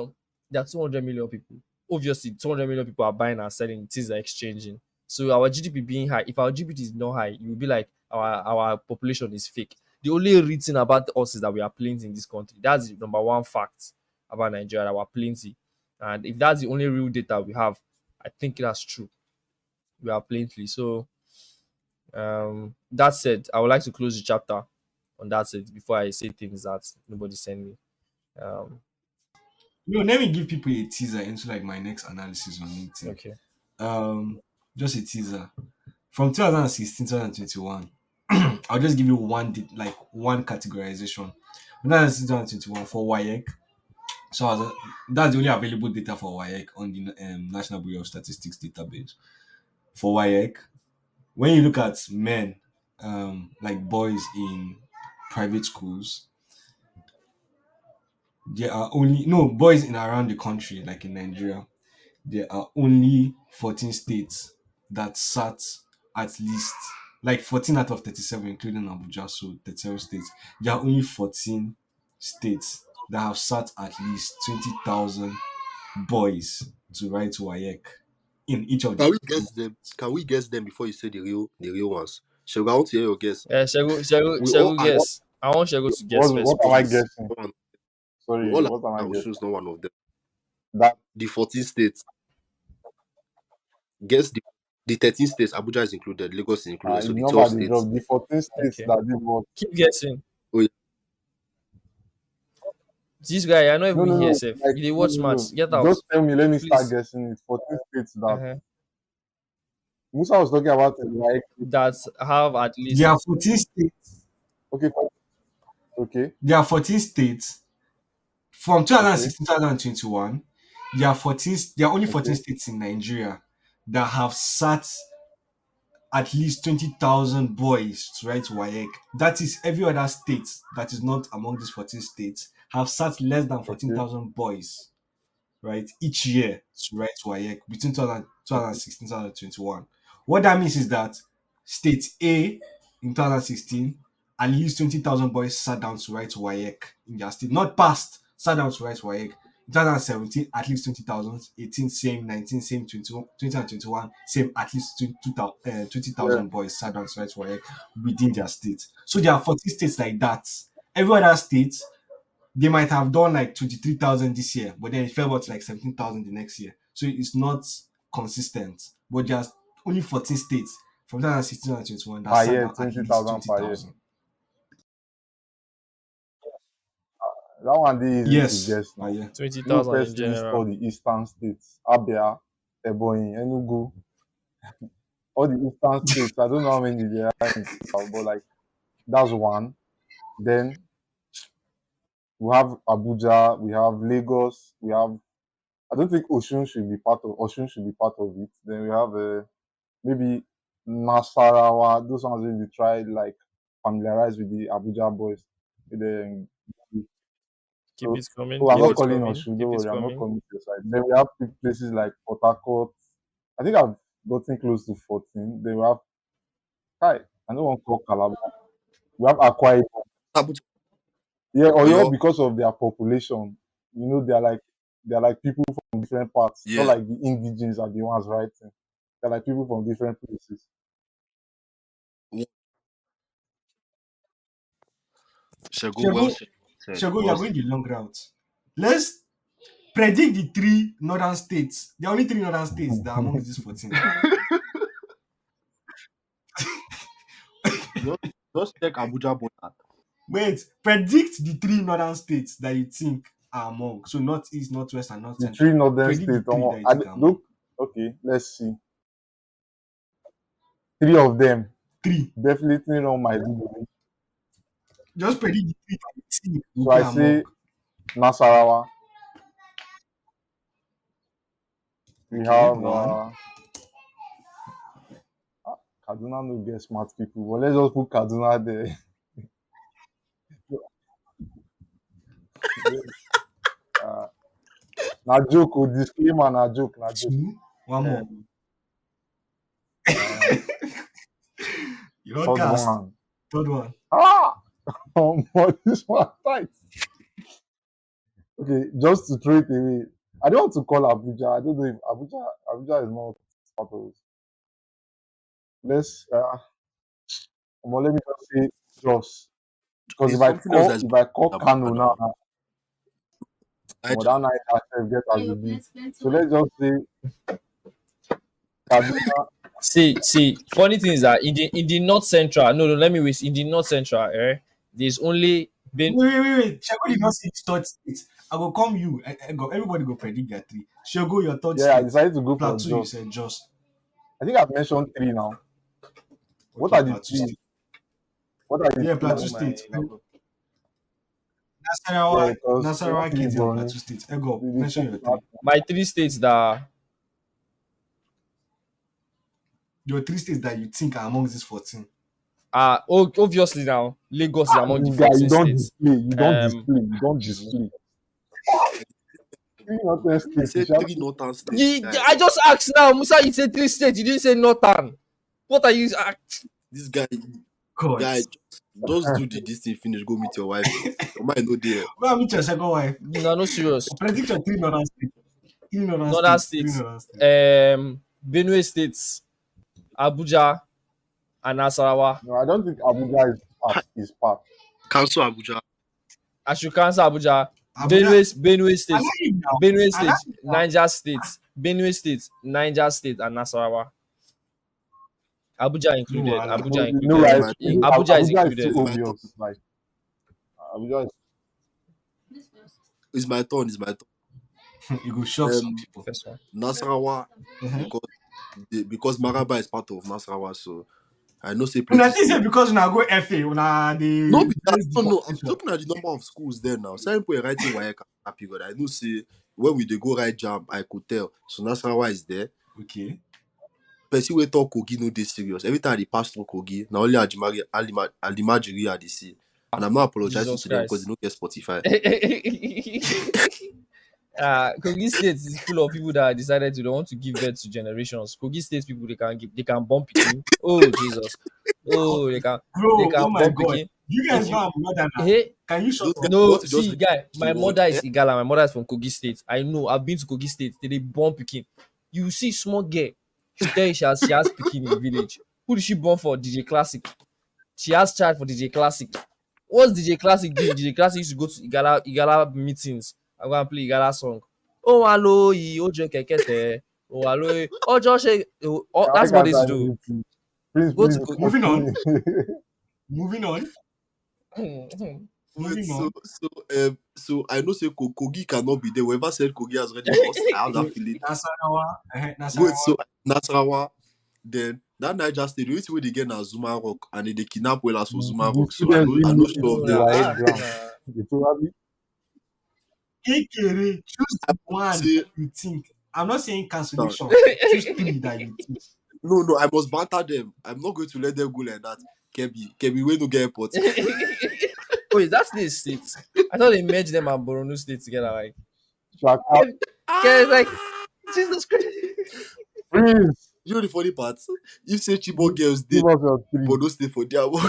are 200 million people. Obviously, 200 million people are buying and selling. Things are exchanging. So our GDP being high, if our GDP is not high, you will be like our population is fake. The only real thing about us is that we are plenty in this country. That's the number one fact about Nigeria, that we're plenty. And if that's the only real data we have, I think that's true. We are plenty. So that said, I would like to close the chapter on that said before I say things that nobody sent me. Um, Let me give people a teaser into like my next analysis on LinkedIn. okay. Just a teaser. From 2016 2021, I'll just give you one categorization. When I was 2021 for WAEC, that's the only available data for WAEC on the National Bureau of Statistics database. For WAEC, when you look at men, like boys in private schools, there are only no boys in around the country, like in Nigeria. There are only 14 states that sat at least like 14 out of 37, including Abuja, so 37 states. There are only 14 states that have sat at least 20,000 boys to write WAEC in each of the Can we guess them? Can we guess them before you say the real ones? Shall I want to hear your guess? We all Shego are. guess. I want Shego to guess What first, am I please. guessing? One. We Sorry, all are. what am I Osun guessing? is not one of them. That The 14 states. Guess the 13 states. Abuja is included. Lagos is included. So the the number 12 they states. drop, the 14 states Okay. that did what? Keep guessing. Oh, yeah. This guy, I not No, even no, here, no. safe. Like, You dey no, watch no, match. Get no. out, Just tell me, let me start please. guessing it. 14 states that Uh-huh. Musa was talking about it, like, That have at There least are 14 states. okay, okay, There are 14 states from okay, 2016 to 2021. There are 14. There are only 14 okay, states in Nigeria that have sat at least 20,000 boys to write WAEC. That is, every other state that is not among these 14 states have sat less than okay, 14,000 boys, right, each year to write WAEC between 2000 okay, 2016 and 2021. What that means is that state A in 2016, at least 20,000 boys sat down to write WAEC in their state, not passed, sat down to write WAEC. In 2017, at least 20,000, 18, same, 19, same, 20 and 21, same, at least yeah, 20,000 boys sat down to write WAEC within their state. So there are 40 states like that. Every other state, they might have done like 23,000 this year, but then it fell out to like 17,000 the next year. So it's not consistent. But there's only 14 states from 2016 and 21 that per sat year, down at least 20,000 per year. 20,000. That one dey easy to Yes, guess per now. year. twenty You thousand in first list all general. the eastern states, Abia, Ebonyi, Enugu, all the eastern states. I don't know how many there are in total, but like that's one. Then we have Abuja, we have Lagos, we have. I don't think Osun should be part of it. Then we have maybe Nasarawa. Those ones wey dey try like familiarize with the Abuja boys. With the, Keep so, it coming. oh, I'm Keep Yeah. not it calling coming. Osun. Don't Keep it worry, I'm not coming. coming to your side. Then we have places like Port Harcourt. I think I've gotten close to 14. Then we have Kai. I don't want to call Calabar. We have Akwa Ibom. Abuja. Yeah, Oyo Oyo. because of their population. You know, they're like people from different parts. Not Yeah. like the indigenes are the ones writing. They're like people from different places. Yeah. Shego, well Shago, said. Shago, Well you're said. going the long route. Let's predict the three northern states. There are only three northern states that are amongst these 14. Just check Abuja border. Wait, predict the three northern states that you think are among. So northeast, northwest, and north The three central. northern Predict the states. three that you I think don't, are among. look, okay, let's see. Three of them Three. definitely not my Maiduguri. Just predict the three that you think will So be I among. say Nasarawa. We Okay, have one. Kaduna no get smart people, but let's just put Kaduna there. uh, na joke, disclaimer, na joke, na joke. Two. One more. Uh, You don't third cast. one. Third one. But this one tight. Okay, just to throw it away. I don't want to call Abuja. I don't know if Abuja is not part of it. Let's let me just say Jos. Because There's something else that's if I call Kano Abuja now, now. that Niger. night I self get as it be. So let's just say Kaduna. See. Funny thing is that in the north central, no, let me wait. In the north central, there's only been Wait. Shago did not say his third state. I go come you. Everybody go predict their three. Shago, your third Yeah, I state. decided to go for Plateau, you Jos. said just. I think I've mentioned three now. What Okay, are the Plateau three? State. What are the Yeah, three Plateau on my State. laptop? Nasarawa, Yeah, because Nasarawa, Kini Kedi, and Borno, Plateau State. Ego, the mention your three. my three states that Your three states that you think are amongst these 14. are obviously now Lagos is among the this guy, 14 states. you don't display. Three northern He states, you said shall three northern states. I just asked now, Musa. You said three states. You didn't say northern. What are you? This guy, God. just do this thing finish. Go meet your wife first. Your mind no there. Well, meet your second wife. No, no serious. Predict your three northern states. Three northern Northern states. Three states. northern states. Benue states, Abuja, and Nasarawa. No, I don't think Abuja Hi, is part. Council Abuja. I should cancel Abuja. Abuja. Benue I State, like it now. Benue I like State, it now. Niger State, Benue State, Niger State, and Nasarawa. Abuja No included. wahala. Abuja No, included. It's right? my turn. Abuja is Abuja is too included. It's my turn. obvious. Like Abuja is It's my turn. It's my turn. You go shock some people. First one. Nasarawa, Uh-huh. because Maraba is part of Nasarawa, so I know say Una plenty think say schools. because una go FA, una No, dey be that. face the No. I'm competition. looking at the number of schools there now. Some people are writing WAEC at that period. I know say when we dey go write jam, I could tell. So Nasarawa is there. Okay. Person wey talk Kogi no dey serious. Every time they pass through Kogi, na only Alimajiri I dey see. And I'm not apologizing Jesus to them because they Christ. don't get Spotify. Kogi State is full of people that decided to don't want to give birth to generations. Kogi State people they can bump picking. Oh Jesus. Oh they Bro, can oh my bump god. picking. You If guys you know I'm more than that. hey Can you shut Those guys up? they no want to just see read guy, the my word. mother is Igala, my mother is from Kogi State. I know I've been to Kogi State. They bump picking. You see small girl, she tell you she has picking in the village. Who did she born for? DJ Classic. She has child for DJ Classic. What's DJ Classic doing? DJ Classic used to go to Igala meetings. I'm gonna play Igala song. Oh hello, ojo kekete. Oh hello, ojo she. Oh, can that's make what they used to answer do. anything. Please, Go to please Moving on. continue. Moving on. Wait, Moving so on. so so I know say Kogi cannot be there. Whoever said Kogi has already lost. I have that So feeling. Nasarawa. Wait, Nasarawa. so Nasarawa, then that Niger State, you see where they get na Zuma Rock and they kidnap wellers for Zuma The Rock. So students I didn't know know sure of No, the them. WAEC ground. nah. They probably Kekere. Choose I the one say you think. I'm not saying no, cancellation. Choose three that you think. no, I must banter them. I'm not going to let them go like that. Kebi, we no get airport. Wait, that's the state. I thought they merged them and Borno State together. Like, Shaka, Kev, Kev is like, Jesus Christ. please You know the funny part? If say Chibok girls did, give us your three. but don't stay for their work.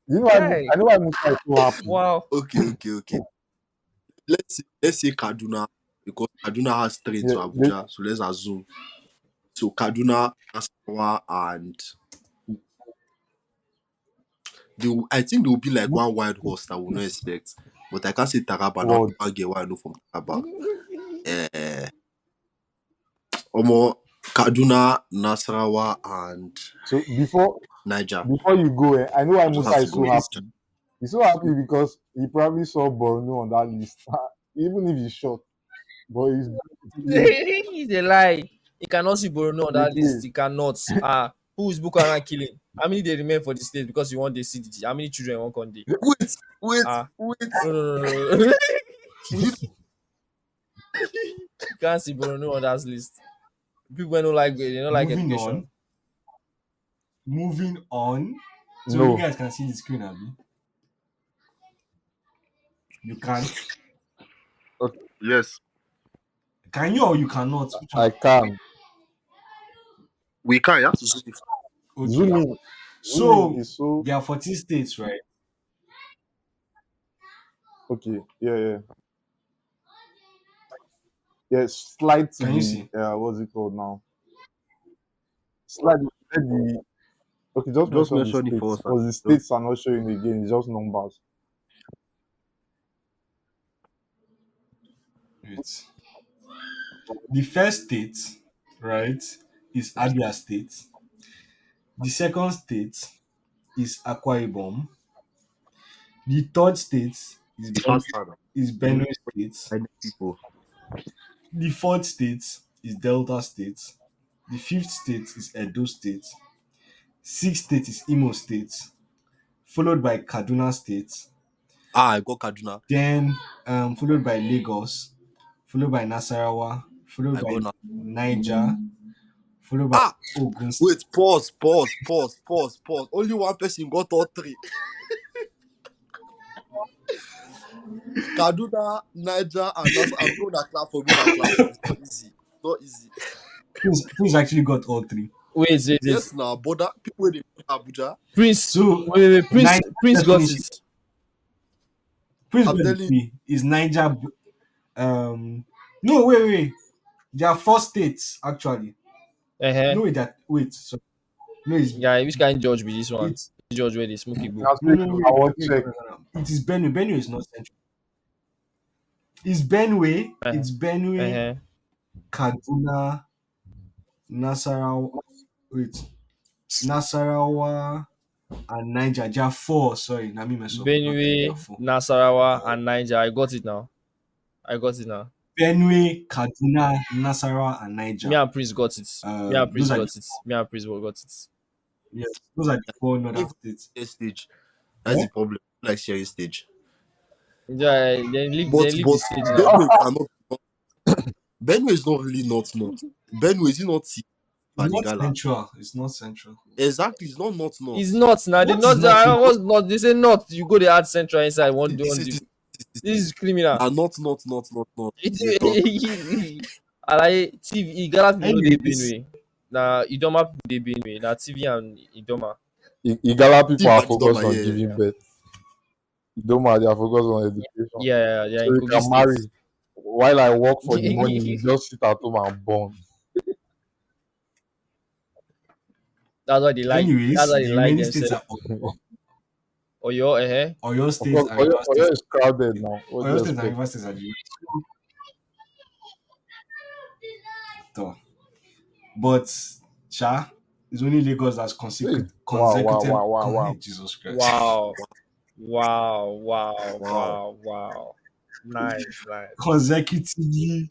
You know, Guy, I know why Musa is so happy. wow. Okay. Let's say Kaduna because Kaduna has train to Yeah, Abuja. So let's assume. So Kaduna, Nasarawa, and I think there will be like one wild horse that we'll not expect. But I can't say Taraba. Now what? I get what I know from Taraba. Omo, Kaduna, Nasarawa, and So Niger. before you go, I know why I just Musa have to is go so with this. happy. He's so happy because he probably saw Borno on that list, even if he's short. But He's a lie. He cannot see Borno on they that list. play. He cannot. Who is Boko Haram killing? How many they remain for the state because you want the CDG? How many children you want Conde? Wait, wait, Ah, wait. no. You You can't see Borno on that list. People wey no like they don't like Moving education. on. Moving on. So you No, guys can see the screen, Abby. You can. okay, yes, Can you or you cannot? Which I one? can. we can. You have to zoom in. Okay. Zooming, zooming So is so there are 14 states, right? okay. Yeah. Yeah, slide to Can you the see? what's it called now? Slide let the okay, just Just mention the mention it for states us. because the states are not showing again, it's just numbers. Wait. The first state, right, is Abia State. The second state is Akwa Ibom. The third state is Faster. Benue State. I know people. The fourth state is Delta State. The fifth state is Edo State. Sixth state is Imo State, followed by Kaduna State. I got Kaduna. Then followed by Lagos, followed by Nasarawa, followed I by got now. Niger, followed by Ah, Ogun State. wait. Pause. Only one person got all three. Kaduna, Niger, and Nas. I'm going to clap for me. That clap for me. It's not easy. Not easy. Prince actually got all three. Wait. Yes, now border people in Abuja. Prince. So Wait. Prince. Niger, Prince let's got finish it. it. Prince I'm got the telling you. three. Is Niger? No, wait. There are four states actually. Uh-huh. No, wait, wait. So, no, it's Yeah, which kind of judge be this one? it's Judge where they smoke igbo. Now no, speak, no, I wait, want wait, check. no, no, no. It is Benue. Benue is not central. It's Benue. Uh-huh. It's Benue, Uh-huh. Kaduna, Nasarawa. Wait, Nasarawa and Niger. There are four. Sorry, Nami mess up. Not three. There are Benue, four. Nasarawa, Uh, and Niger. I got it now. I got it now. Benue, Kaduna, Nasarawa, and Me Niger. and Prince got it. Me and Those Prince are the got it. Me and Prince got it. yes. Those are the four northern If states. share stage, that's Eh? the problem. Like sharing stage. Yeah, But then leave the but stage now. Benue cannot. Benue is not really north. Benue is it not Not Panigala? central. It's not central. Exactly, it's not It's north. not now. They What is not. not I central? was not. They say not. You go the add central inside. One See, do this one is do. this. This is criminal. Now not. They talk. It. Alaye TV Igala people no dey Anyways, Benue. Na Idoma people dey Benue. Na TV and Idoma. Igala people Team are Adidoma, focused on yeah. giving Yeah. birth. Idoma, they are focused on education. Yeah, yeah, So in you Kogi can State. marry. While I work for the money, you just sit at home and born. That's why they like. That's anyways, why they the like remaining states themselves. are Of Oyo, eh? Oyo State course, and Oyo, Rivers Oyo State. is crowded now. What do Oyo you State and expect? Rivers State are the top. But Sha, it's only Lagos that's Hey, wow, consecutive. wow, wow. Jesus Christ. Wow, wow, wow, Wow. wow, wow. Nice, nice. Consecutively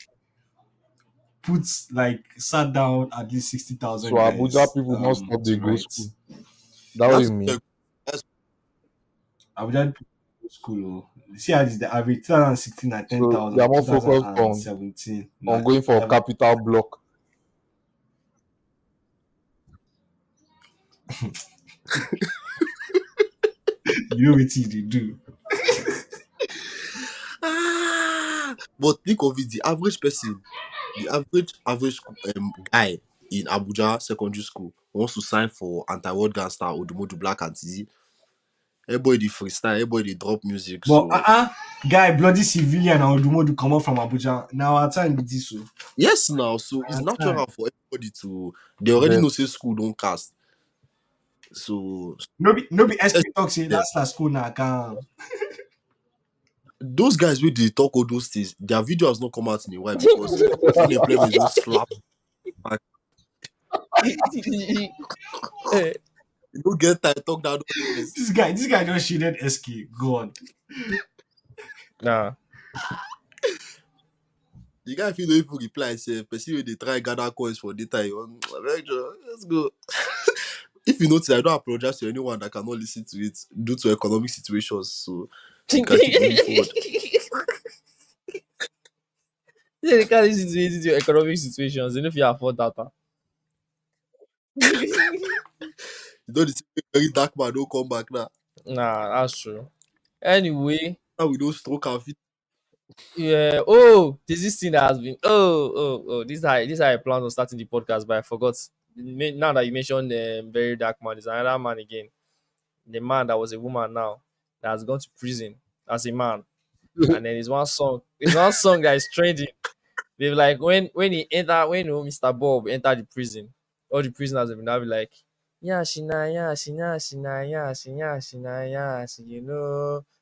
puts like sat down at least sixty So thousand Abuja guys people don't stop the to go write. school. That what you That's mean? that's Abuja people go school. See how is the average 2016 at So they are 10,000, more focused 2017 on na going for 11. capital block. You know what they do. but think of it, the average person, the average guy in Abuja secondary school wants to sign for anti-world gangster Odumodu Black and TZ. Everybody dey freestyle, everybody dey drop music. But So guy, bloody civilian and Odumodu come up from Abuja. Now our time be this so. yes now, so it's Our time. natural for everybody to they already know But say school don't cast. So No be yes, SP talk say them. last school na calm. Those guys wey dey talk all those things, their video has not come out in a while because unemployment don't slap. Like, Eh, you don't get time talk that nonsense. This guy just shaded SK. God. nah. The guy fit no even reply say person wey dey try gather coins for data. Let's go. If you notice, I don't apologize to anyone that cannot listen to it due to economic situations. So we can keep moving forward. They can't listen to it your economic situations. You know if you afford data. You know the very dark man don't come back now. Nah, that's true. Anyway, Now we don't stroke our feet. yeah. Oh, there's this thing that has been. Oh. This is how I plan on starting the podcast, but I forgot. Now that you mentioned very dark man, there's another man again. The man that was a woman now that has gone to prison as a man, and then there's one song. There's one song that is trending. They like when he enter when Mr. Bob entered the prison, all the prisoners will now be like, yeah, she,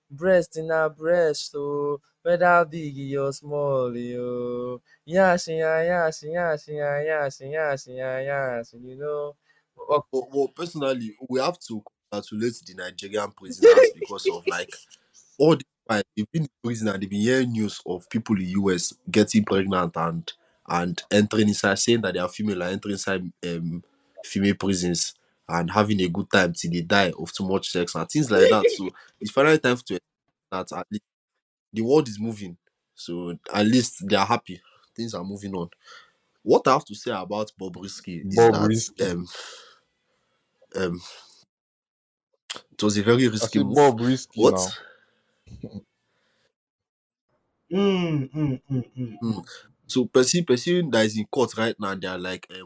breast in her breast, oh, whether big or small, yo, Oh, But personally, we have to congratulate the Nigerian prisoners because of like all the time they've been in prison and they've been hearing news of people in US getting pregnant and entering inside saying that they are female and entering inside female prisons and having a good time till they die of too much sex and things like that. So it's finally time to that at least the world is moving. So at least they are happy. Things are moving on. What I have to say about Bob Risky is Bob that risky. um it was a very I risky say move. Bob risky What? now. Hmm. So person that is in court right now, they are like, he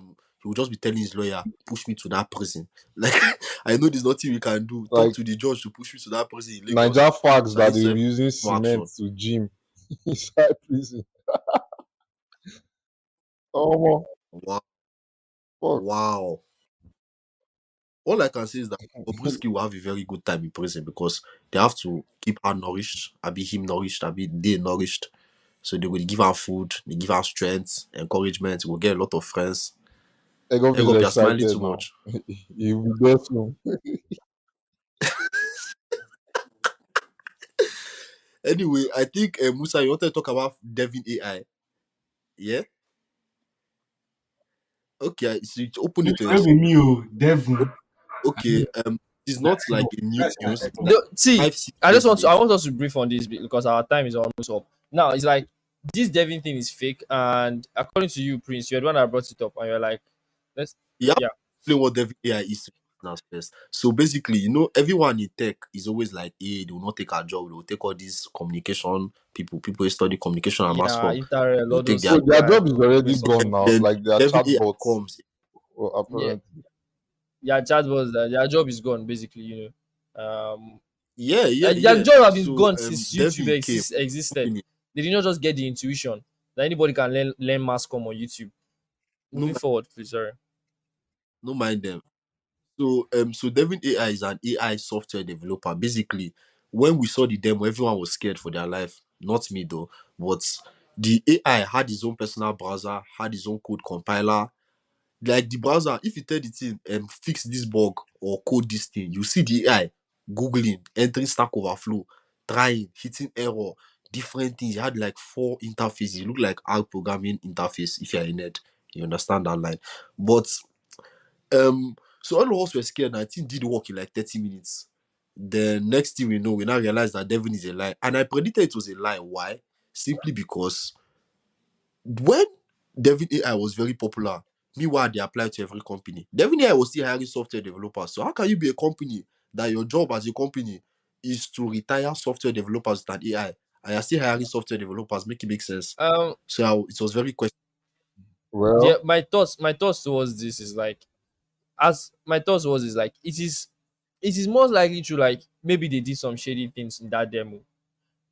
will just be telling his lawyer, push me to that prison. Like, I know there's nothing we can do. Talk Like to the judge to push me to that prison in Lagos. Niger facts That that is they were self using no cement action. to gym inside prison. Oh, Wow. Fuck. Wow. All I can say is that Bobrisky will have a very good time in prison because they have to keep her nourished, I be him nourished, I be they nourished. So they will give her food, they give her strength, encouragement, we'll get a lot of friends. Egop I is hope you're smiling excited too now. much. He'll be there soon. Anyway, I think Musa, you wanted to talk about Devin AI. Yeah? Okay, so you open No, it to no us. be me, oh, Devon. Okay, it's not like a new news. It's like See, five, six I just years want to. I late. want us to brief on this because our time is almost up. Now it's like this Devin thing is fake, and according to you, Prince, you're the one that brought it up, and you're like, let's, You have to yeah, explain what Devin AI is to listeners first. So basically, everyone in tech is always like, hey, they will not take our job, they will take all these communication people who study communication and mass yeah, comm, Interrel, they will all take those their So their guys job is will already mess up gone stuff. now. then Like they are Devin AI chatbots. comes. Well, Yeah, apparently. yeah, chatbots, their job is gone basically. Yeah, yeah, Their yeah. job have been So gone since YouTube Devin came existed. opening. They did not just get the intuition that anybody can learn mass comm on YouTube. No, Moving forward, please, sorry. no mind them. So Devin AI is an AI software developer. Basically, when we saw the demo, everyone was scared for their life. Not me though, but the AI had his own personal browser, had his own code compiler. Like the browser, if you tell the thing fix this bug or code this thing, you see the AI googling, entering Stack Overflow, trying, hitting error, different things. You had like four interfaces. It looked like our programming interface. If you're in it, you understand that line. But so all of us were scared, and I think did work in like 30 minutes. Then next thing we know, we now realize that Devin is a lie. And I predicted it was a lie. Why? Simply because when Devin AI was very popular, meanwhile they applied to every company. Devin AI was still hiring software developers. So how can you be a company that your job as a company is to retire software developers with an AI, and you're still hiring software developers? Make it make sense. Um, So it was very question. yeah, Well, my thoughts towards this is like, as my thoughts was is like, it is most likely to, like, maybe they did some shady things in that demo,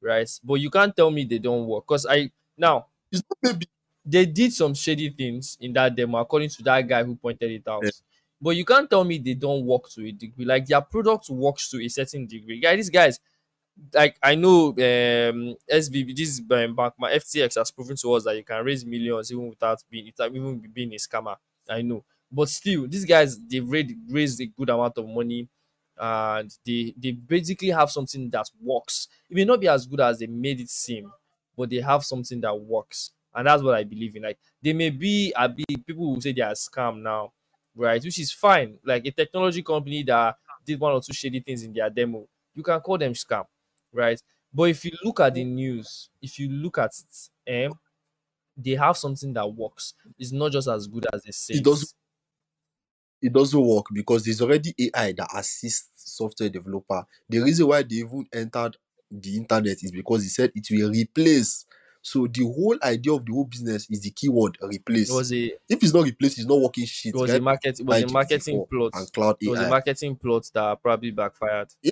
right? But you can't tell me they don't work, because I now It's not maybe they did some shady things in that demo according to that guy who pointed it eh, out. But you can't tell me they don't work to a degree. Like, their product works to a certain degree. Yeah, these guys, like, I know SVB, this bank, my FTX has proven to us that you can raise millions even without even being a scammer. I know, but still, these guys, they've raised a good amount of money, and they basically have something that works. It may not be as good as they made it seem, but they have something that works, and that's what I believe in. Like, they may be, people will say they are scam now, right? Which is fine. Like, a technology company that did one or two shady things in their demo, you can call them scam, right? But if you look at the news, if you look at it, they have something that works. It's not just as good as they say it doesn't it's. it doesn't work because there's already AI that assists software developer. The reason why they even entered the internet is because they said it will replace. So the whole idea of the whole business is the keyword It replace. was a it If it's not replaced, it's not working shit. was Guys a market it was buy a marketing GPT-4 plot. and cloud It was a AI. marketing plot that probably backfired. Yeah,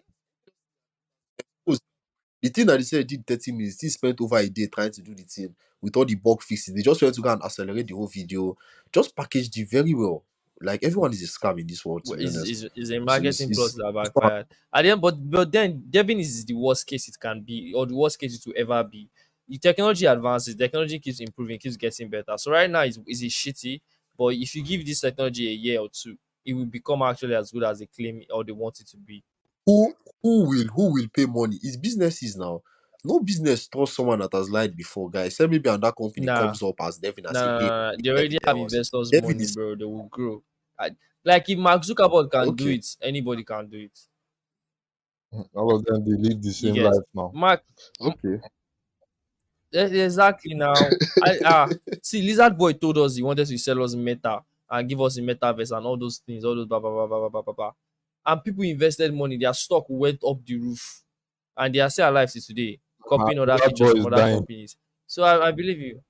the thing that they said did 30 minutes, he spent over a day trying to do the thing with all the bug fixes. They just went to go and accelerate the whole video, just packaged it very well. Like everyone is a scam in this world, to be honest. Is a So marketing plot that backfired. At the end, but then Devin is the worst case it can be, or the worst case it will ever be. The technology advances, technology keeps improving, keeps getting better. So right now is it shitty, but if you give this technology a year or two, it will become actually as good as they claim or they want it to be. who will pay money? It's businesses now. No business trust someone that has lied before, guys. Say maybe another company Nah, comes up as Devin and nah, say, nah, hey, nah, nah. They Devin already have tell us. investors' Devin money, is bro. They will grow. Like, if Mark Zuckerberg can do okay. it, anybody can do it. all of them they live the You same get life now. Mark. Okay. Exactly. Now, I see, Lizard Boy told us he wanted to sell us Meta and give us a metaverse and all those things, all those blah blah blah blah blah blah blah, blah. And people invested money. Their stock went up the roof, and they are still alive till today, copying other That boy features from is other dying. companies. So I believe you.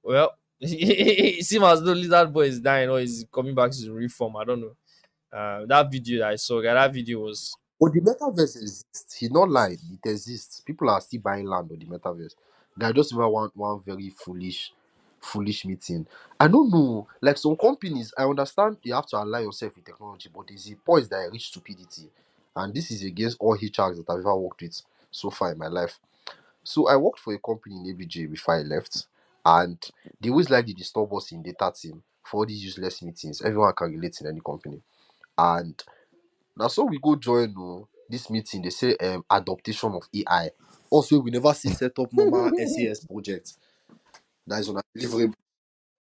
Well, it seems as though Lizard Boy is dying or is coming back to reform. I don't know. That video that I saw, guy, that video was. But the metaverse exists. He not lied. It exists. People are still buying land on the metaverse. Guy just remember one very foolish. foolish meeting. I don't know. Like some companies, I understand you have to align yourself with technology, but there's a point that I reach stupidity. And this is against all HRs that I've ever worked with so far in my life. So I worked for a company in ABJ before I left, and they always like to disturb us in data team for all these useless meetings. Everyone can relate in any company. And now so we go join this meeting, they say adaptation of AI. Also, we never see set up normal SAS project that is on a deliverable.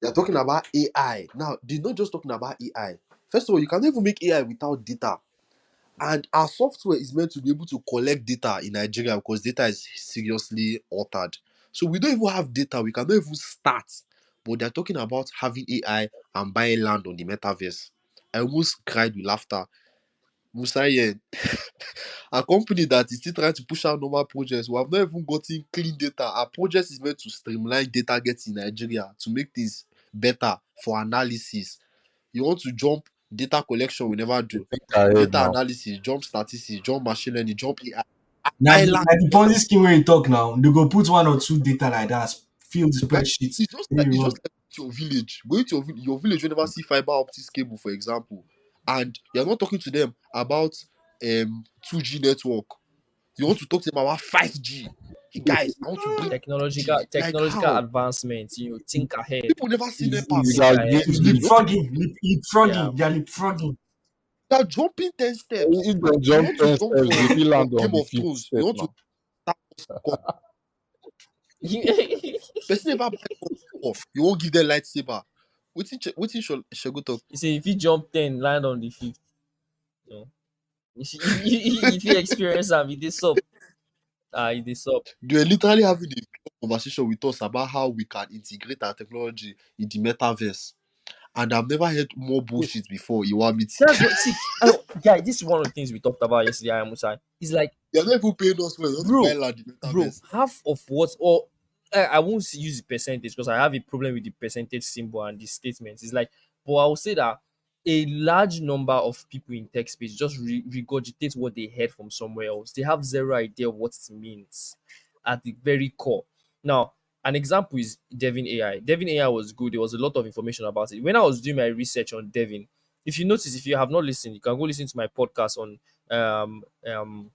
They're talking about AI. Now, they're not just talking about AI. First of all, you can never make AI without data. And our software is meant to be able to collect data in Nigeria because data is seriously altered. So we don't even have data. We cannot even start. But they're talking about having AI and buying land on the metaverse. I almost cried with laughter. Musayen, a company that is still trying to push out normal projects, we have not even gotten clean data. Our project is meant to streamline data gets in Nigeria to make things better for analysis. You want to jump data collection, we never do. Think ahead Data now. analysis, jump statistics, jump machine learning, jump AI. Now the, Island. na the Ponzi scheme where you talk now, they go put one or two data like that, fill the Guys, spreadsheets. Then you it's run. just like your village. Going to your village, you never see fiber optics cable, for example, and you're not talking to them about 2G network. You want to talk to them about 5G. Hey guys, I want to bring Technological 5G. Like technological how? advancement, think ahead. People never see NEPA Is Think before. Because ahead. this is You want to Yeah. leapfrogging. They are leapfrogging. you are jumping 10 steps. if they You jump want to 10 jump steps, they from feel land on Game the of fifth Thrones. You step want to now. start person never buy off. You won't give them lightsaber. Waiting should go talk. You say if you jump 10, land on the fifth. You know. If you experience am, it is up. It is up. They're literally having a conversation with us about how we can integrate our technology in the metaverse. And I've never heard more bullshit before. You want me to? That's what see, guy, this is one of the things we talked about yesterday, I Musa. It's like, They're not even paying us well not to buy bro, land in the bro, metaverse. half of what, or I won't use the percentage because I have a problem with the percentage symbol and the statements. It's like, but I will say that a large number of people in tech space just regurgitate what they heard from somewhere else. They have zero idea of what it means at the very core. Now, an example is Devin AI. Devin AI was good. There was a lot of information about it. When I was doing my research on Devin, if you notice, if you have not listened, you can go listen to my podcast on um, um,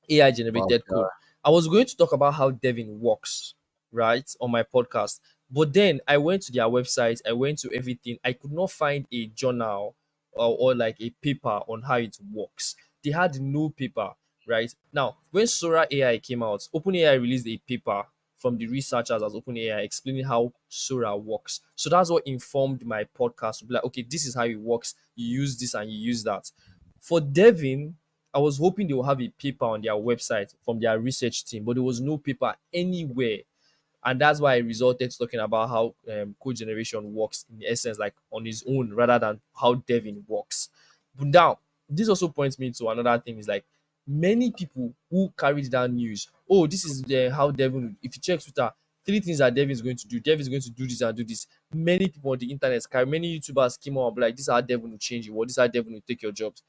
AI Wow, generated yeah. code. I was going to talk about how Devin works, right, on my podcast. But then I went to their website, I went to everything. I could not find a journal or like a paper on how it works. They had no paper, right? Now, when Sora AI came out, OpenAI released a paper from the researchers as OpenAI explaining how Sora works. So that's what informed my podcast to be like, okay, this is how it works. You use this and you use that. For Devin, I was hoping they will have a paper on their website from their research team, but there was no paper anywhere. And that's why I resulted to talking about how code generation works in essence, like on his own, rather than how Devin works. But now, this also points me to another thing: is like many people who carried that news. Oh, this is how Devin. If you check Twitter, three things that Devin is going to do. Devin is going to do this and do this. Many people on the internet, carry many YouTubers came up like, "This is how Devin will change you," or "This is how Devin will take your jobs."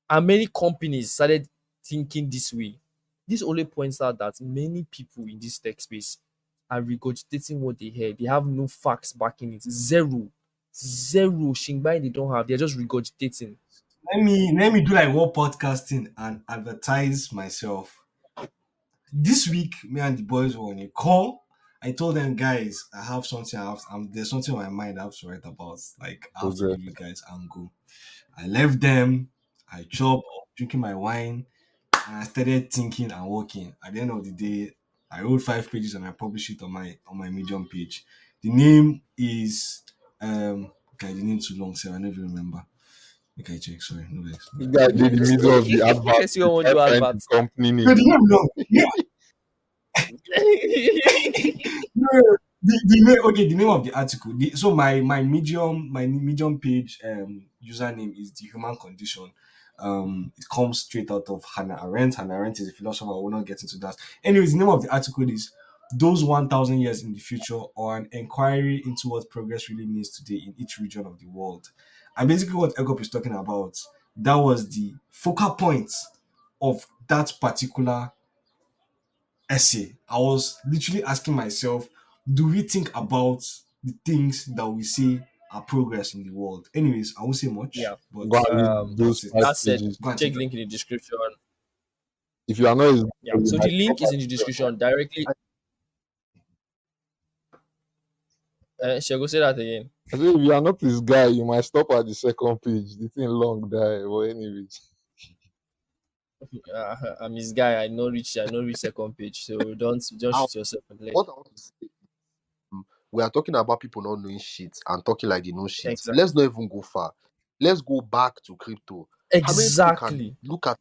And many companies started thinking this way. This only points out that many people in this tech space are regurgitating what they heard. They have no facts backing it. Zero. Zero. Shingbai they don't have. They're just regurgitating. Let me do like what podcasting and advertise myself. This week, me and the boys were on a call. I told them, guys, I have something. There's something on my mind I have to write about. Like, I have to Progress. give you guys angle. I left them. I chopped, drinking my wine, and I started thinking and working. At the end of the day, I wrote 5 pages and I published it on my Medium page. The name is okay. The name too long, so I never remember. Okay, check. Sorry, no vex. The guy did the middle of the advert Person won't do without trying to adverts. company No, name. the name long. Yeah, no, no, no. The name of the article. So my medium page username is the human condition. It comes straight out of Hannah Arendt. Hannah Arendt is a philosopher. We'll not get into that. Anyways, the name of the article is "Those 1,000 Years in the Future, or an Inquiry into What Progress Really Means Today in Each Region of the World." And basically, what Egop is talking about, that was the focal point of that particular essay. I was literally asking myself, do we think about the things that we say are progress in the world? Anyways, I won't say much, Yeah. but Go and read those that's it. 5 pages. Go and Check check out. link in the description. If you are not his guy, Yeah. you So might the stop link is at in the the second. description directly. Shall I go say that again? I say if you are not his guy, you might stop at the second page. The thing long die. But anyway, I'm his guy. I know reach second page. So don't How, shoot yourself in the leg. what I want to say, we are talking about people not knowing shit and talking like they know shit. Exactly. Let's not even go far. Let's go back to crypto. How many people can Exactly. look at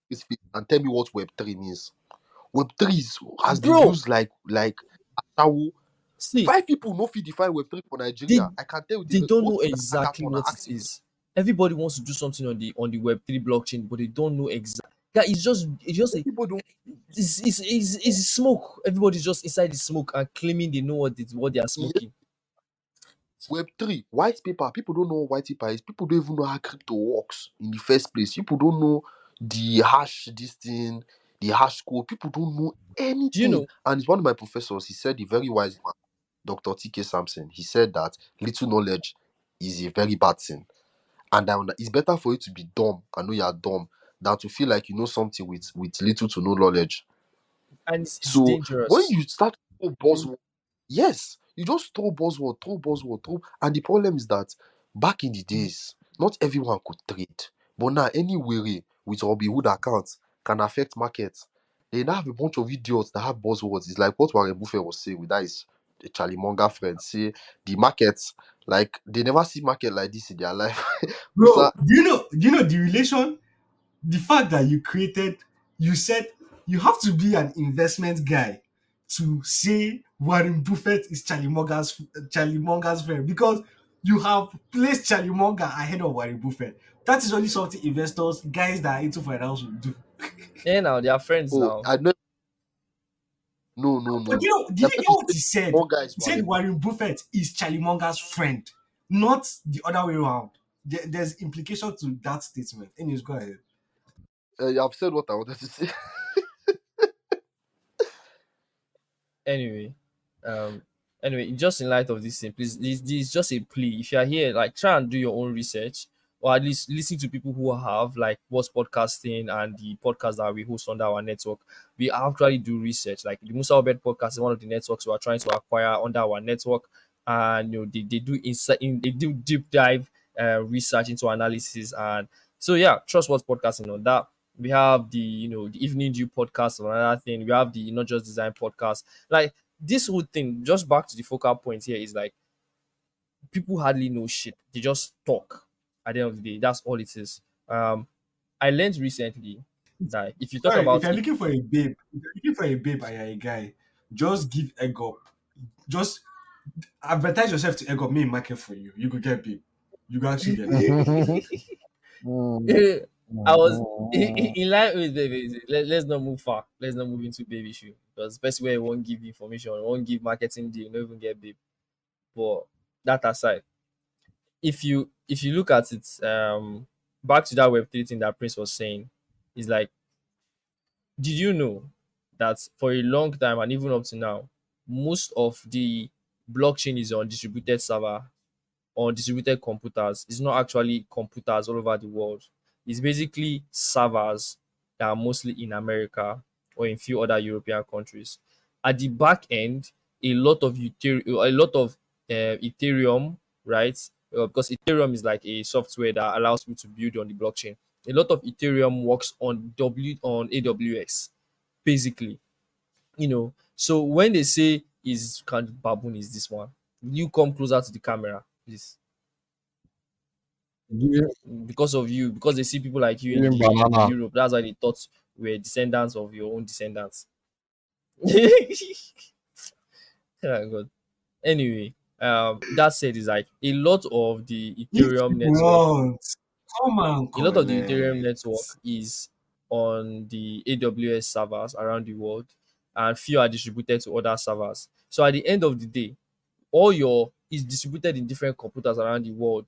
this thing and tell me what Web3 means? Web3 has been Bro, used like Ashawo. see, 5 people no fit define Web3 for they Nigeria. I can tell you they don't both know people that I catch exactly one are what it asking me. is. Everybody wants to do something on the Web3 blockchain, but they don't know exactly. Yeah, it's just a People don't it's smoke. Everybody's just inside the smoke and claiming they know what they are hear smoking. Web3, white paper. People don't know what white paper is. People don't even know how crypto works in the first place. People don't know the hash, this thing, the hash code. People don't know Do you anything. know? And it's one of my professors. He said, the very wise man, Dr. TK Sampson, he said that little knowledge is a very bad thing. And it's better for you to be dumb and know you're dumb than to feel like you know something with little to no knowledge. And it's So when dangerous. you start to throw buzzword, yes, you just throw buzzword, throw. And the problem is that back in the days, not everyone could trade. But now, any weary with Robinhood account can affect markets. They now have a bunch of idiots that have buzzwords. It's like what Warren Buffett was saying with that is a Charlie Munger friend. Say the markets, like they never see market like this in their life. Bro, Musa, do you know the relation? The fact that you said you have to be an investment guy to say Warren Buffett is Charlie Munger's friend because you have placed Charlie Munger ahead of Warren Buffett. That is only something investors, guys that are into finance will do. Yeah, now they are friends oh, now. I know, no, no, But no. did The you person hear what said he said? one guy is He said Warren Buffett is Charlie Munger's friend, not the other way around. There's implication to that statement. Anyways, go ahead. I've said what I wanted to say. Anyway, um just in light of this thing, please, this is just a plea. If you are here, like, try and do your own research, or at least listen to people who have like what's podcasting and the podcast that we host under our network. We actually do research. Like the Musa Obed podcast is one of the networks we are trying to acquire under our network, and they do they do deep dive research into analysis. And so yeah, trust what's podcasting on that. We have the the evening dew podcast, another thing. We have the not just design podcast. Like, this whole thing, just back to the focal point here, is like people hardly know shit. They just talk. At the end of the day, that's all it is. I learned recently that if you talk Sorry, if about you're it, looking for a babe, if you're looking for a babe and you're a guy, just give egg up. Just advertise yourself to egg up. Me market for you. You could get babe. You could actually get babe. I was in line with the let's not move far. Let's not move into baby issue, because best way won't give information, won't give marketing deal, not even get babe. But that aside, if you look at it, back to that Web3 thing that Prince was saying, is like, did you know that for a long time and even up to now, most of the blockchain is on distributed server, on distributed computers? It's not actually computers all over the world. It's basically servers that are mostly in America or in few other European countries. At the back end, a lot of Ethereum, right? Because Ethereum is like a software that allows people to build on the blockchain. A lot of Ethereum works on AWS, basically. So when they say is kind of baboon is this one, will you come closer to the camera, please? giving, Because of you, because they see people like you in giving the banana. Europe. That's why they thought we're descendants of your own descendants. Oh God. Anyway, that said, is like If you want, come and a lot of the Ethereum collect. network is on the AWS servers around the world, and few are distributed to other servers. So at the end of the day, all your is distributed in different computers around the world.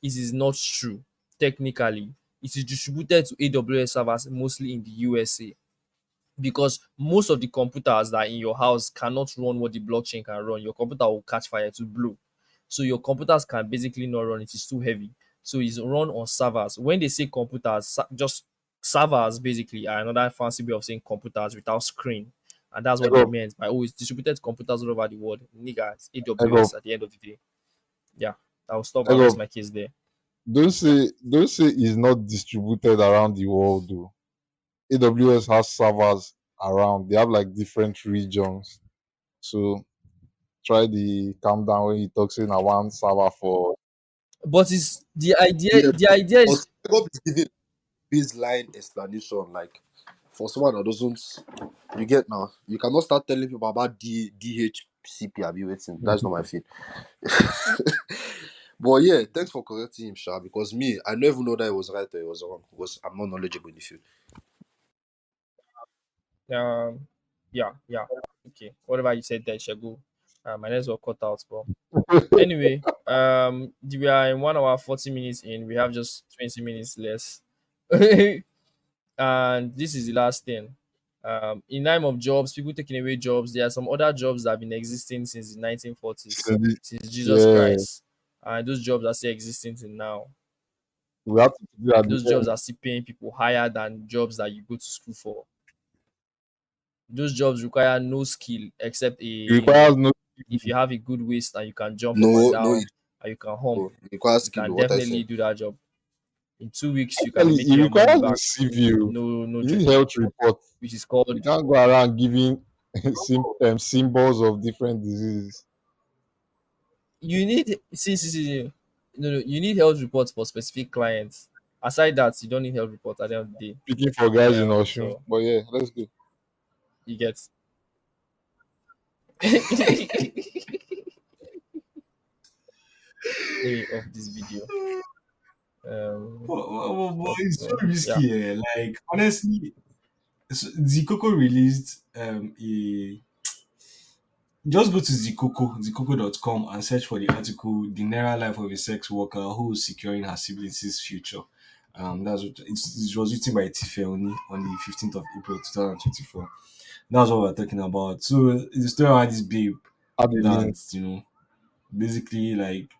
It is not true. Technically, it is distributed to AWS servers mostly in the USA. because most of the computers that are in your house cannot run what the blockchain can run. Your computer will catch fire to blow. So your computers can basically not run it. It's too heavy. So it's run on servers. When they say computers, just servers basically are another fancy way of saying computers without screen. And that's what Egg they up, meant by always distributed computers all over the world. Nigga, it's egg up, AWS at the end of the day. Yeah, I'll stop. egg I'll up. rest my case there. Don't say it's not distributed around the world though. AWS has servers around. They have like different regions. So try the calm down when you talk saying I want server for But it's the idea. Yeah, The idea but is God is giving baseline explanation. Like for someone that doesn't, you get now. You cannot start telling people about DHCP. Have you waiting? That's not my thing. But yeah, thanks for correcting him, Sha. Because me, I never know that it was right or it was wrong. Because I'm not knowledgeable in the field. yeah, yeah. Okay, whatever you said there, Shagu. My legs were cut out, bro. Anyway, we are in 1 hour 40 minutes in. We have just 20 minutes less, and this is the last thing. In time of jobs, people taking away jobs. There are some other jobs that have been existing since the 1940s, since Jesus yeah. Christ, and those jobs are still existing till now. We have to do at the Those jobs end. are still paying people higher than jobs that you go to school for. Those jobs require no skill except It requires no if you have a good waist and you can jump up and No, no, down and you can hump, it requires you skill. can What I definitely said. do that job. In 2 weeks, you can be actually it making your money requires a back. CV. No You need joking, health report. which is called You can't go around giving symbols of different diseases. you need see. No, you need health reports for specific clients. Aside that, you don't need health reports at the end of the day. Speaking for guys in Oshun. So But yeah, let's go. you get let me off this video. But it's so So yeah. risky. Like honestly, Zikoko released a just go to zikoko.com and search for the article "The Naira Life of a Sex Worker Who is Securing Her Siblings' Future." That's what it was written by Tiffany on the 15th of April 2024. That's what we're talking about. So it's the story about this babe Adeline, that basically like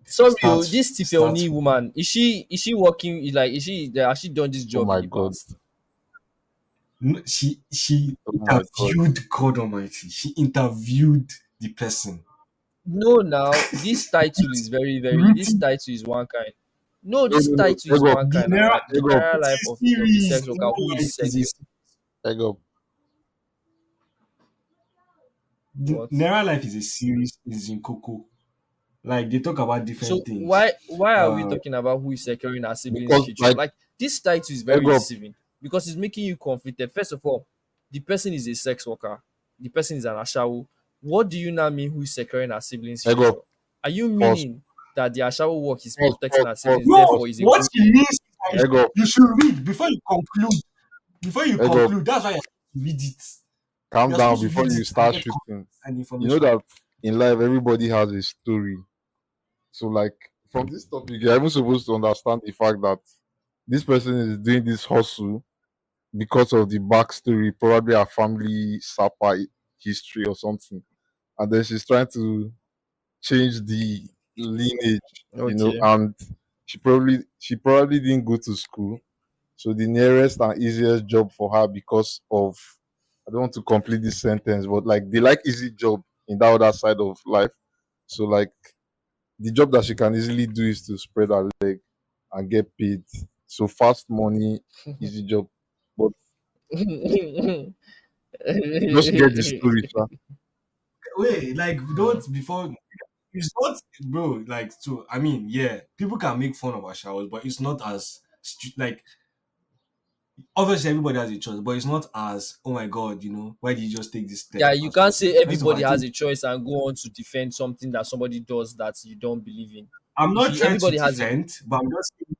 Sorry, starts this starts Tiffany woman is she working? Has she done this oh job in my the god, past? No, she oh my god. interviewed God Almighty. She interviewed the person. No, now this title is very, very. This Written title is one kind. No, No, this no, no. title is Egg up, one the kind. Now, Naira. like the egg up, Naira It's life a of a series. sex worker Naira who is life is a sex. egg up. the What? Naira life is a series in Coco. Like they talk about So different things. why are we Uh, talking about who is securing our siblings' Because future? like Like this title is egg very up, deceiving because it's making you conflicted. First of all, the person is a sex worker. The person is an ashawo. What do you now mean who is securing our siblings' egg future? up. Are you Pause, meaning that the ashawo work is pause, protecting pause, our pause, siblings, no, pause. therefore is a what good she means is that Egg up, you should read before you conclude. Before you egg up. conclude, that's why you're supposed to read it. Calm You're down supposed to before read you it and start get shooting. context and You know information. that in life everybody has a story. So like from this topic, you're even supposed to understand the fact that this person is doing this hustle because of the backstory, probably her family sapa history or something. And then she's trying to change the lineage, Okay. and she probably didn't go to school. So the nearest and easiest job for her because of I don't want to complete this sentence, but like they like easy job in that other side of life. So like the job that she can easily do is to spread her leg and get paid. So fast money, easy job. But just get the story, sir. Wait, like Hmm. don't before it's not, bro. Like so, I mean, yeah, people can make fun of our showers, but it's not as like obviously everybody has a choice, but it's not as oh my god, why did you just take this Yeah, step you and can't stuff. say First of all, everybody I has think a choice and go on to defend something that somebody does that you don't believe in. I'm If not you trying to everybody has a defend, but I'm just saying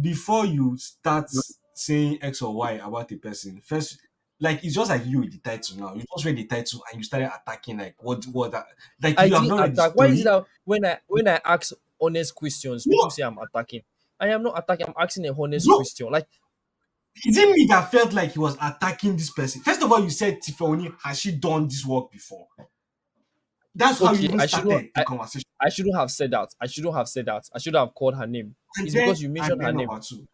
before you start saying X or Y about a person, first like it's just like you with the title now. You just read the title and you started attacking like what that like I you have didn't not read the attack. Why is it story. that when I ask honest questions, No, people say I'm attacking? I am not attacking. I'm asking a honest no, question. Like Is it me that felt like he was attacking this person? First of all, you said Tiffany, has she done this work before? That's how you Okay, even started the conversation. I shouldn't have said that. I shouldn't have said that. I should have called her name. And It's then, because you and mentioned her then name. number two.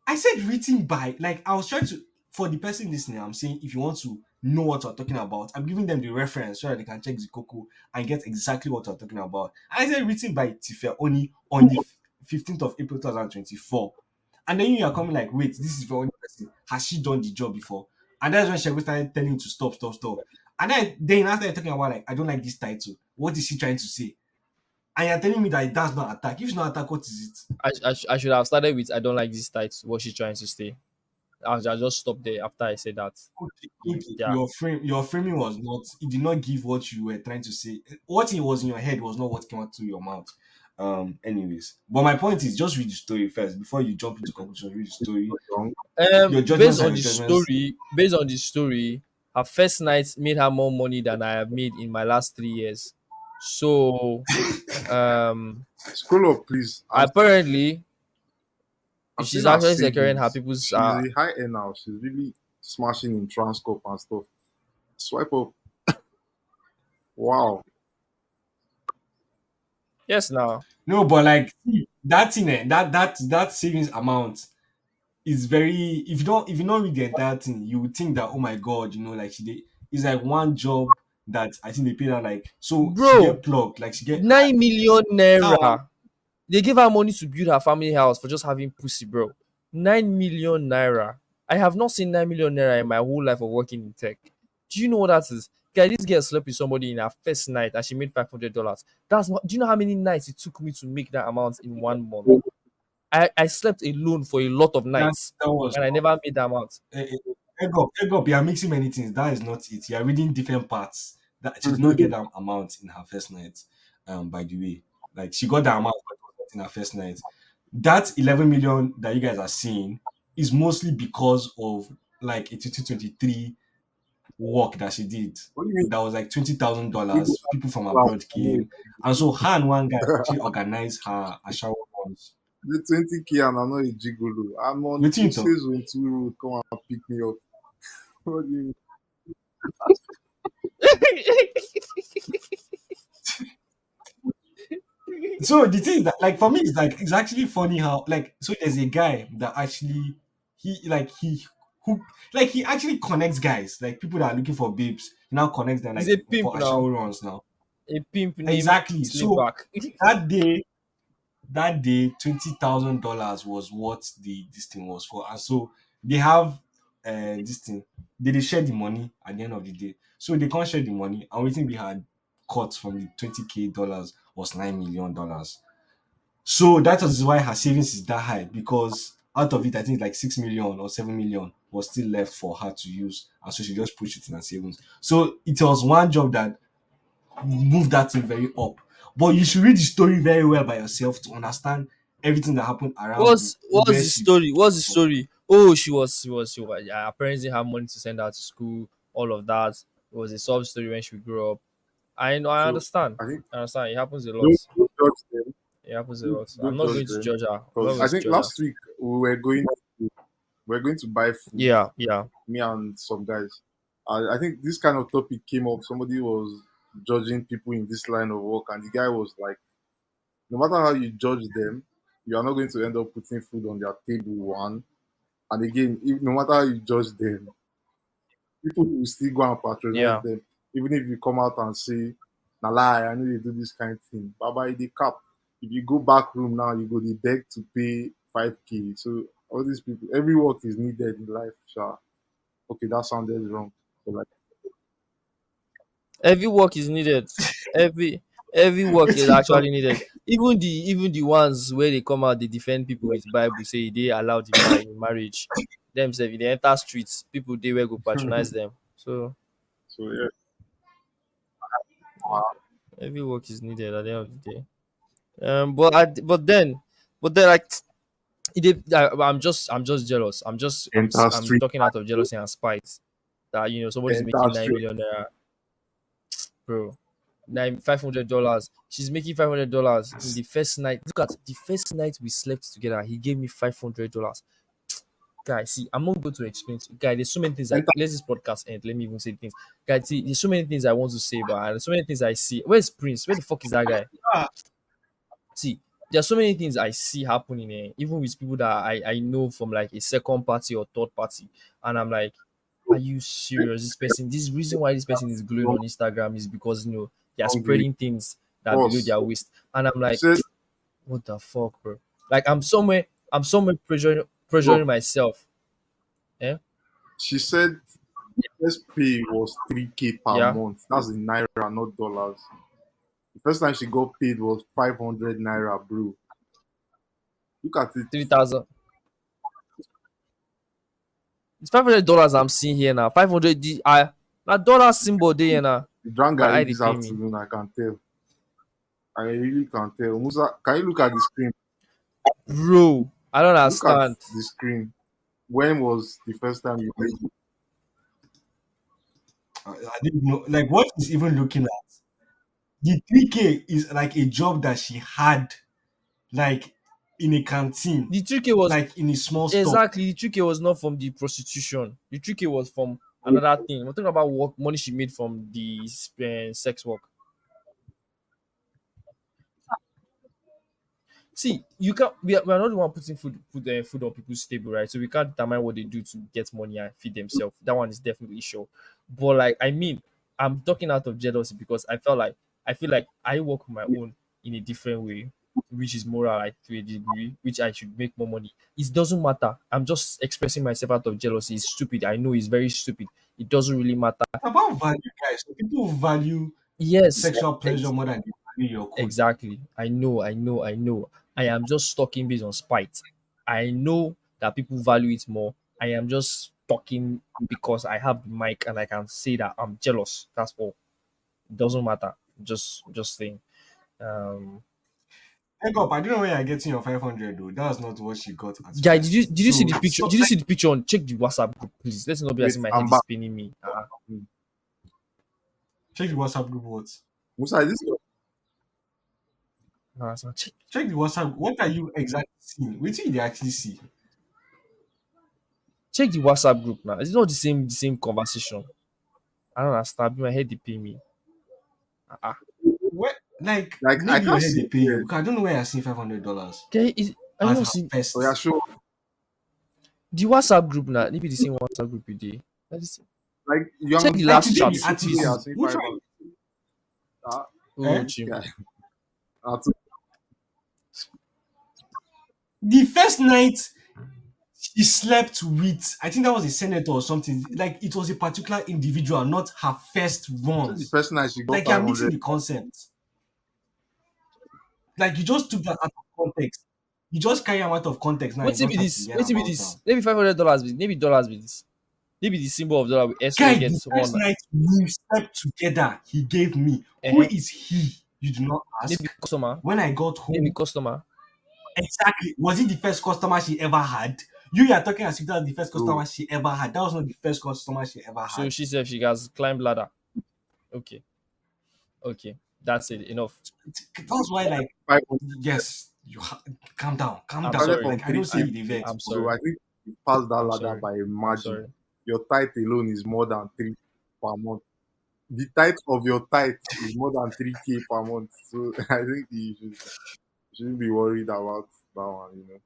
I said written by, like I was trying to, for the person listening, I'm saying if you want to know what we're talking about, I'm giving them the reference so that they can check the Coco and get exactly what we're talking about. I said written by Tifa only on the 15th of April 2024. And then you are coming like, wait, this is for only person. Has she done the job before? And that's when Shego started telling you to stop, stop, stop. And then after talking about like, I don't like this title. What is she trying to say? And you're telling me that that's not attack. If it's not attack, what is it? I should have started with I don't like this title. What she's trying to say. I just stopped there after I said that. Okay, Yeah. your framing was not, it did not give what you were trying to say. What it was in your head was not what came out through your mouth. Anyways, but my point is just read the story first before you jump into conclusion. Read the story. Wrong. Your Based judgments are on your the judgments. story, her first night made her more money than I have made in my last 3 years. So, um, Scroll up, please. apparently, I'm seeing she's her actually securing her savings. people's. She's a high end now. She's really smashing in Transcorp and stuff. Swipe up. Wow. Yes, now. No, but like see, that thing, that savings amount is very. If you don't read the entire thing, you would think that, oh my god, like she did. It's like one job that I think they paid her like, so she Bro, get plugged, like she get 9 million how. naira. They gave her money to build her family house for just having pussy, bro. 9 million naira. I have not seen 9 million naira in my whole life of working in tech. Do you know what that is? Guy, this girl slept with somebody in her first night and she made $500. That's what. Do you know how many nights it took me to make that amount in 1 month? I slept alone for a lot of that nights that was and I never made that amount. egg up. You are mixing many things. That is not it. You are reading different parts. That she did not get that amount in her first night. By the way, like she got that amount but it was not in her first night. That 11 million that you guys are seeing is mostly because of like a 2023 work that she did. What do you mean? That was like People $20,000. People from are abroad came, and so her and one guy actually organized her a shower once. the 20K and I'm not a gigolo. I'm on Waiting two to says on two road. Come and pick me up. What do you mean? So the thing is that, like, for me, it's like it's actually funny how, like, so there's a guy that actually he who like he actually connects guys, like people that are looking for babes. He now connects them He's like a pimp for a now. shower runs now. A pimp named Exactly. So Slickback. that day, $20,000 was what the this thing was for, and so they have this thing. They share the money at the end of the day. So they can't share the money, and waiting we had cut from the $20K was $9 million. So that is why her savings is that high, because out of it, I think like 6 million or 7 million was still left for her to use, and so she just pushed it in her savings. So it was one job that moved that thing very up. But you should read the story very well by yourself to understand everything that happened around What's where the she. story? What's the story? Oh, she was yeah, her parents didn't have money to send her to school, all of that. It was a sob story when she grew up. I know, I So understand. I think I understand. It happens a lot. don't judge them. It happens a lot. I'm Don't not judge going to them judge her. I'm not because going I to think judge her. last week we were going to buy food. Yeah, yeah. Me and some guys. I think this kind of topic came up. Somebody was judging people in this line of work, and the guy was like, no matter how you judge them, you are not going to end up putting food on their table. One, and again, no matter how you judge them, people will still go and patronize Yeah. them, even if you come out and say, "Na lie, I know they do this kind of thing." Baba, the cap. If you go back room now, you go the beg to pay 5K. So all these people, every work is needed in life. Sure. Okay, that sounded wrong. But like, Every work is needed. Every work is Wetin talk. actually needed. Even the ones where they come out, they defend people with Bible, say they allowed in marriage. Themselves, if they enter streets, people they will go patronize them. So so yeah, every work is needed at the end of the day. But then like I'm just jealous. enter I'm street, talking out of jealousy and spite that somebody's enter making nine street. million naira, bro. Nine $500. She's making $500 in the first night. Look at the first night we slept together. He gave me $500. Guys, see, I'm not going to explain to guys. There's so many things. Like, Enter. let this podcast end. Let me even say things. Guys, see, there's so many things I want to say, but there's so many things I see. Where's Prince? Where the fuck is that guy? Ah, See, there are so many things I see happening, even with people that I know from like a second party or third party, and I'm like, are you serious? This person, this reason why this person is glowing Don't on Instagram is because they are don't give spreading things that are below us. their waist, and I'm She like, said, what the fuck, bro? Like I'm somewhere pressuring bro, myself. Yeah, she said first pay was 3K per yeah, month. That's in naira, not dollars. The first time she got paid was 500 naira, bro. Look at it. 3,000. It's $500 I'm seeing here now. 500. I that dollar symbol there now. You drank My Gary eye they this pay me, afternoon, I can tell. I really can tell. Musa, can you look at the screen? bro. I don't Look at understand. the screen. When was the first time you made it? I didn't know. Like, what she's even looking at. The 3K is like a job that she had, like, in a canteen, The 3K was like in a small store. exactly the 3K was not from the prostitution. The 3K was from another thing. We're talking about work money she made from the sex work. See, you can't. We are not the one putting food on people's table, right? So we can't determine what they do to get money and feed themselves. That one is definitely sure. But like, I mean, I'm talking out of jealousy because I feel like I work on my own in a different way, which is moral, like to a degree, which I should make more money. It doesn't matter. I'm just expressing myself out of jealousy. It's stupid. I know it's very stupid. It doesn't really matter. It's about value, guys. So people value Yes, sexual pleasure more than they value your code. exactly. I know. I am just talking based on spite. I know that people value it more. I am just talking because I have the mic and I can say that I'm jealous. That's all. It doesn't matter. Just saying. Um Hang up, I don't know where you're getting your 500 though. That was not what she got at Guy, did you first. did you see So the picture? stop. Did you see the picture on check the WhatsApp group, please? Let's not be as Wait, if my head I'm is back. spinning me. Check the WhatsApp group. What? Musa, is this your Check, Check the WhatsApp. What are you exactly seeing? What did you actually see? check the WhatsApp group now. It's not the same conversation. I don't understand. My head they pay me. Uh-uh. What? Like like I maybe your can't head see they it pay you here. because I don't know where you're seeing $500 Okay, are you as not her seeing Oh yeah, first. sure. the WhatsApp group now? Maybe the same WhatsApp group you did. Let me see. Like you Check the Like last today chat. the today you are article. saying Which five one? hundred. Ah, Oh, Eh? this Chim. guy. Ah, The first night she slept with, I think that was a senator or something. Like it was a particular individual, not her first so the ones. first night she got Like you're mixing 500. the concepts. Like you just took that out of context. You just carry them out of context now. You What's it don't be start to this? yarn What's it be about this? them. Maybe $500 be maybe dollars be this. Maybe the symbol of dollar with S where Guy, the gets first one. night we slept together, he gave me. Who Uh-huh. is he? You do not Maybe ask. customer. When I got Maybe home, customer. exactly. Was it the first customer she ever had? You are talking as if that was the first Bro, customer she ever had. That was not the first customer she ever So had. she said she has climbed ladder. Okay. Okay. That's it. Enough. That's why, like, 500 yes, calm I'm down. started sorry. from Like, I don't say 3K. you the vex, I'm but So sorry. I think you passed that I'm ladder sorry. by a I'm margin. sorry. Your tithe alone is more than 3 per month. The tithe of your tithe is more than 3K per month. So I think shouldn't be worried about that one.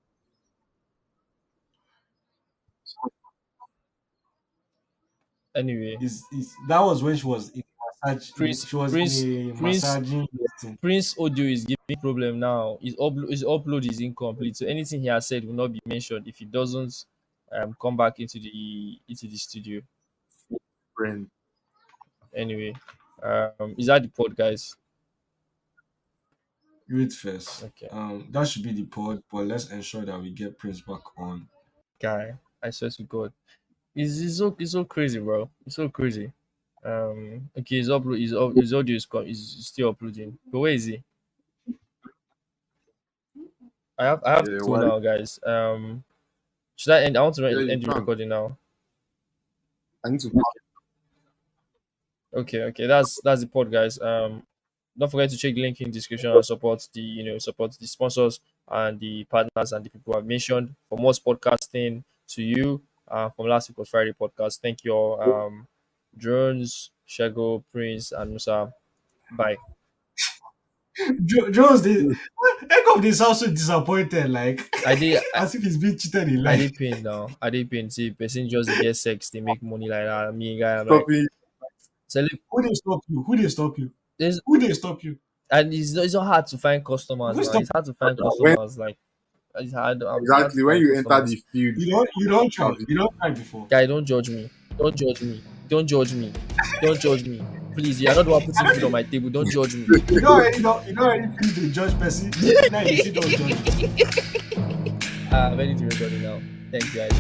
Anyway, is that was when she was in massage. Prince She was in Prince a Prince massaging thing. Prince audio is giving problem now. His upload is incomplete. So anything he has said will not be mentioned if he doesn't come back into the studio. Friend. Anyway, is that the pod, guys? Wait first. Okay, That should be the pod, but let's ensure that we get Prince back on. guy, I swear to God, it's so crazy, bro. It's so crazy. Okay, his audio is still uploading. But where is he? I have to Yeah, go why? now, guys. Should I end? I want to Yeah, you end the can. recording now. I need to. Okay, that's the pod, guys. Don't forget to check the link in description and support the sponsors and the partners and the people I've mentioned for more podcasting to you from Last Week Was Friday podcast. Thank you all. Drones, Shago, Prince, and Musa. Bye. Jones, Ekov is also disappointed, like I did. as if he's being cheated in I life. did pain now. I did pain. See, person just they get sex, they make money like that. Me guy, I'm like, Stopping. so look, Who they stop you? Who they stop you? there's Who they stop you? and it's not hard to find customers Who now. stop? It's hard to find When customers. Like it's hard to exactly when find you enter customers. the field, You don't try. have You don't try before. Guy, don't judge me. Don't judge me. Don't judge me. Don't judge me. Please, you're not the one putting food on my table. Don't judge me. You don't already finish the judge person. Now you still don't judge. I'm ready to record it now. Thanks, guys.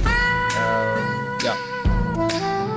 Yeah.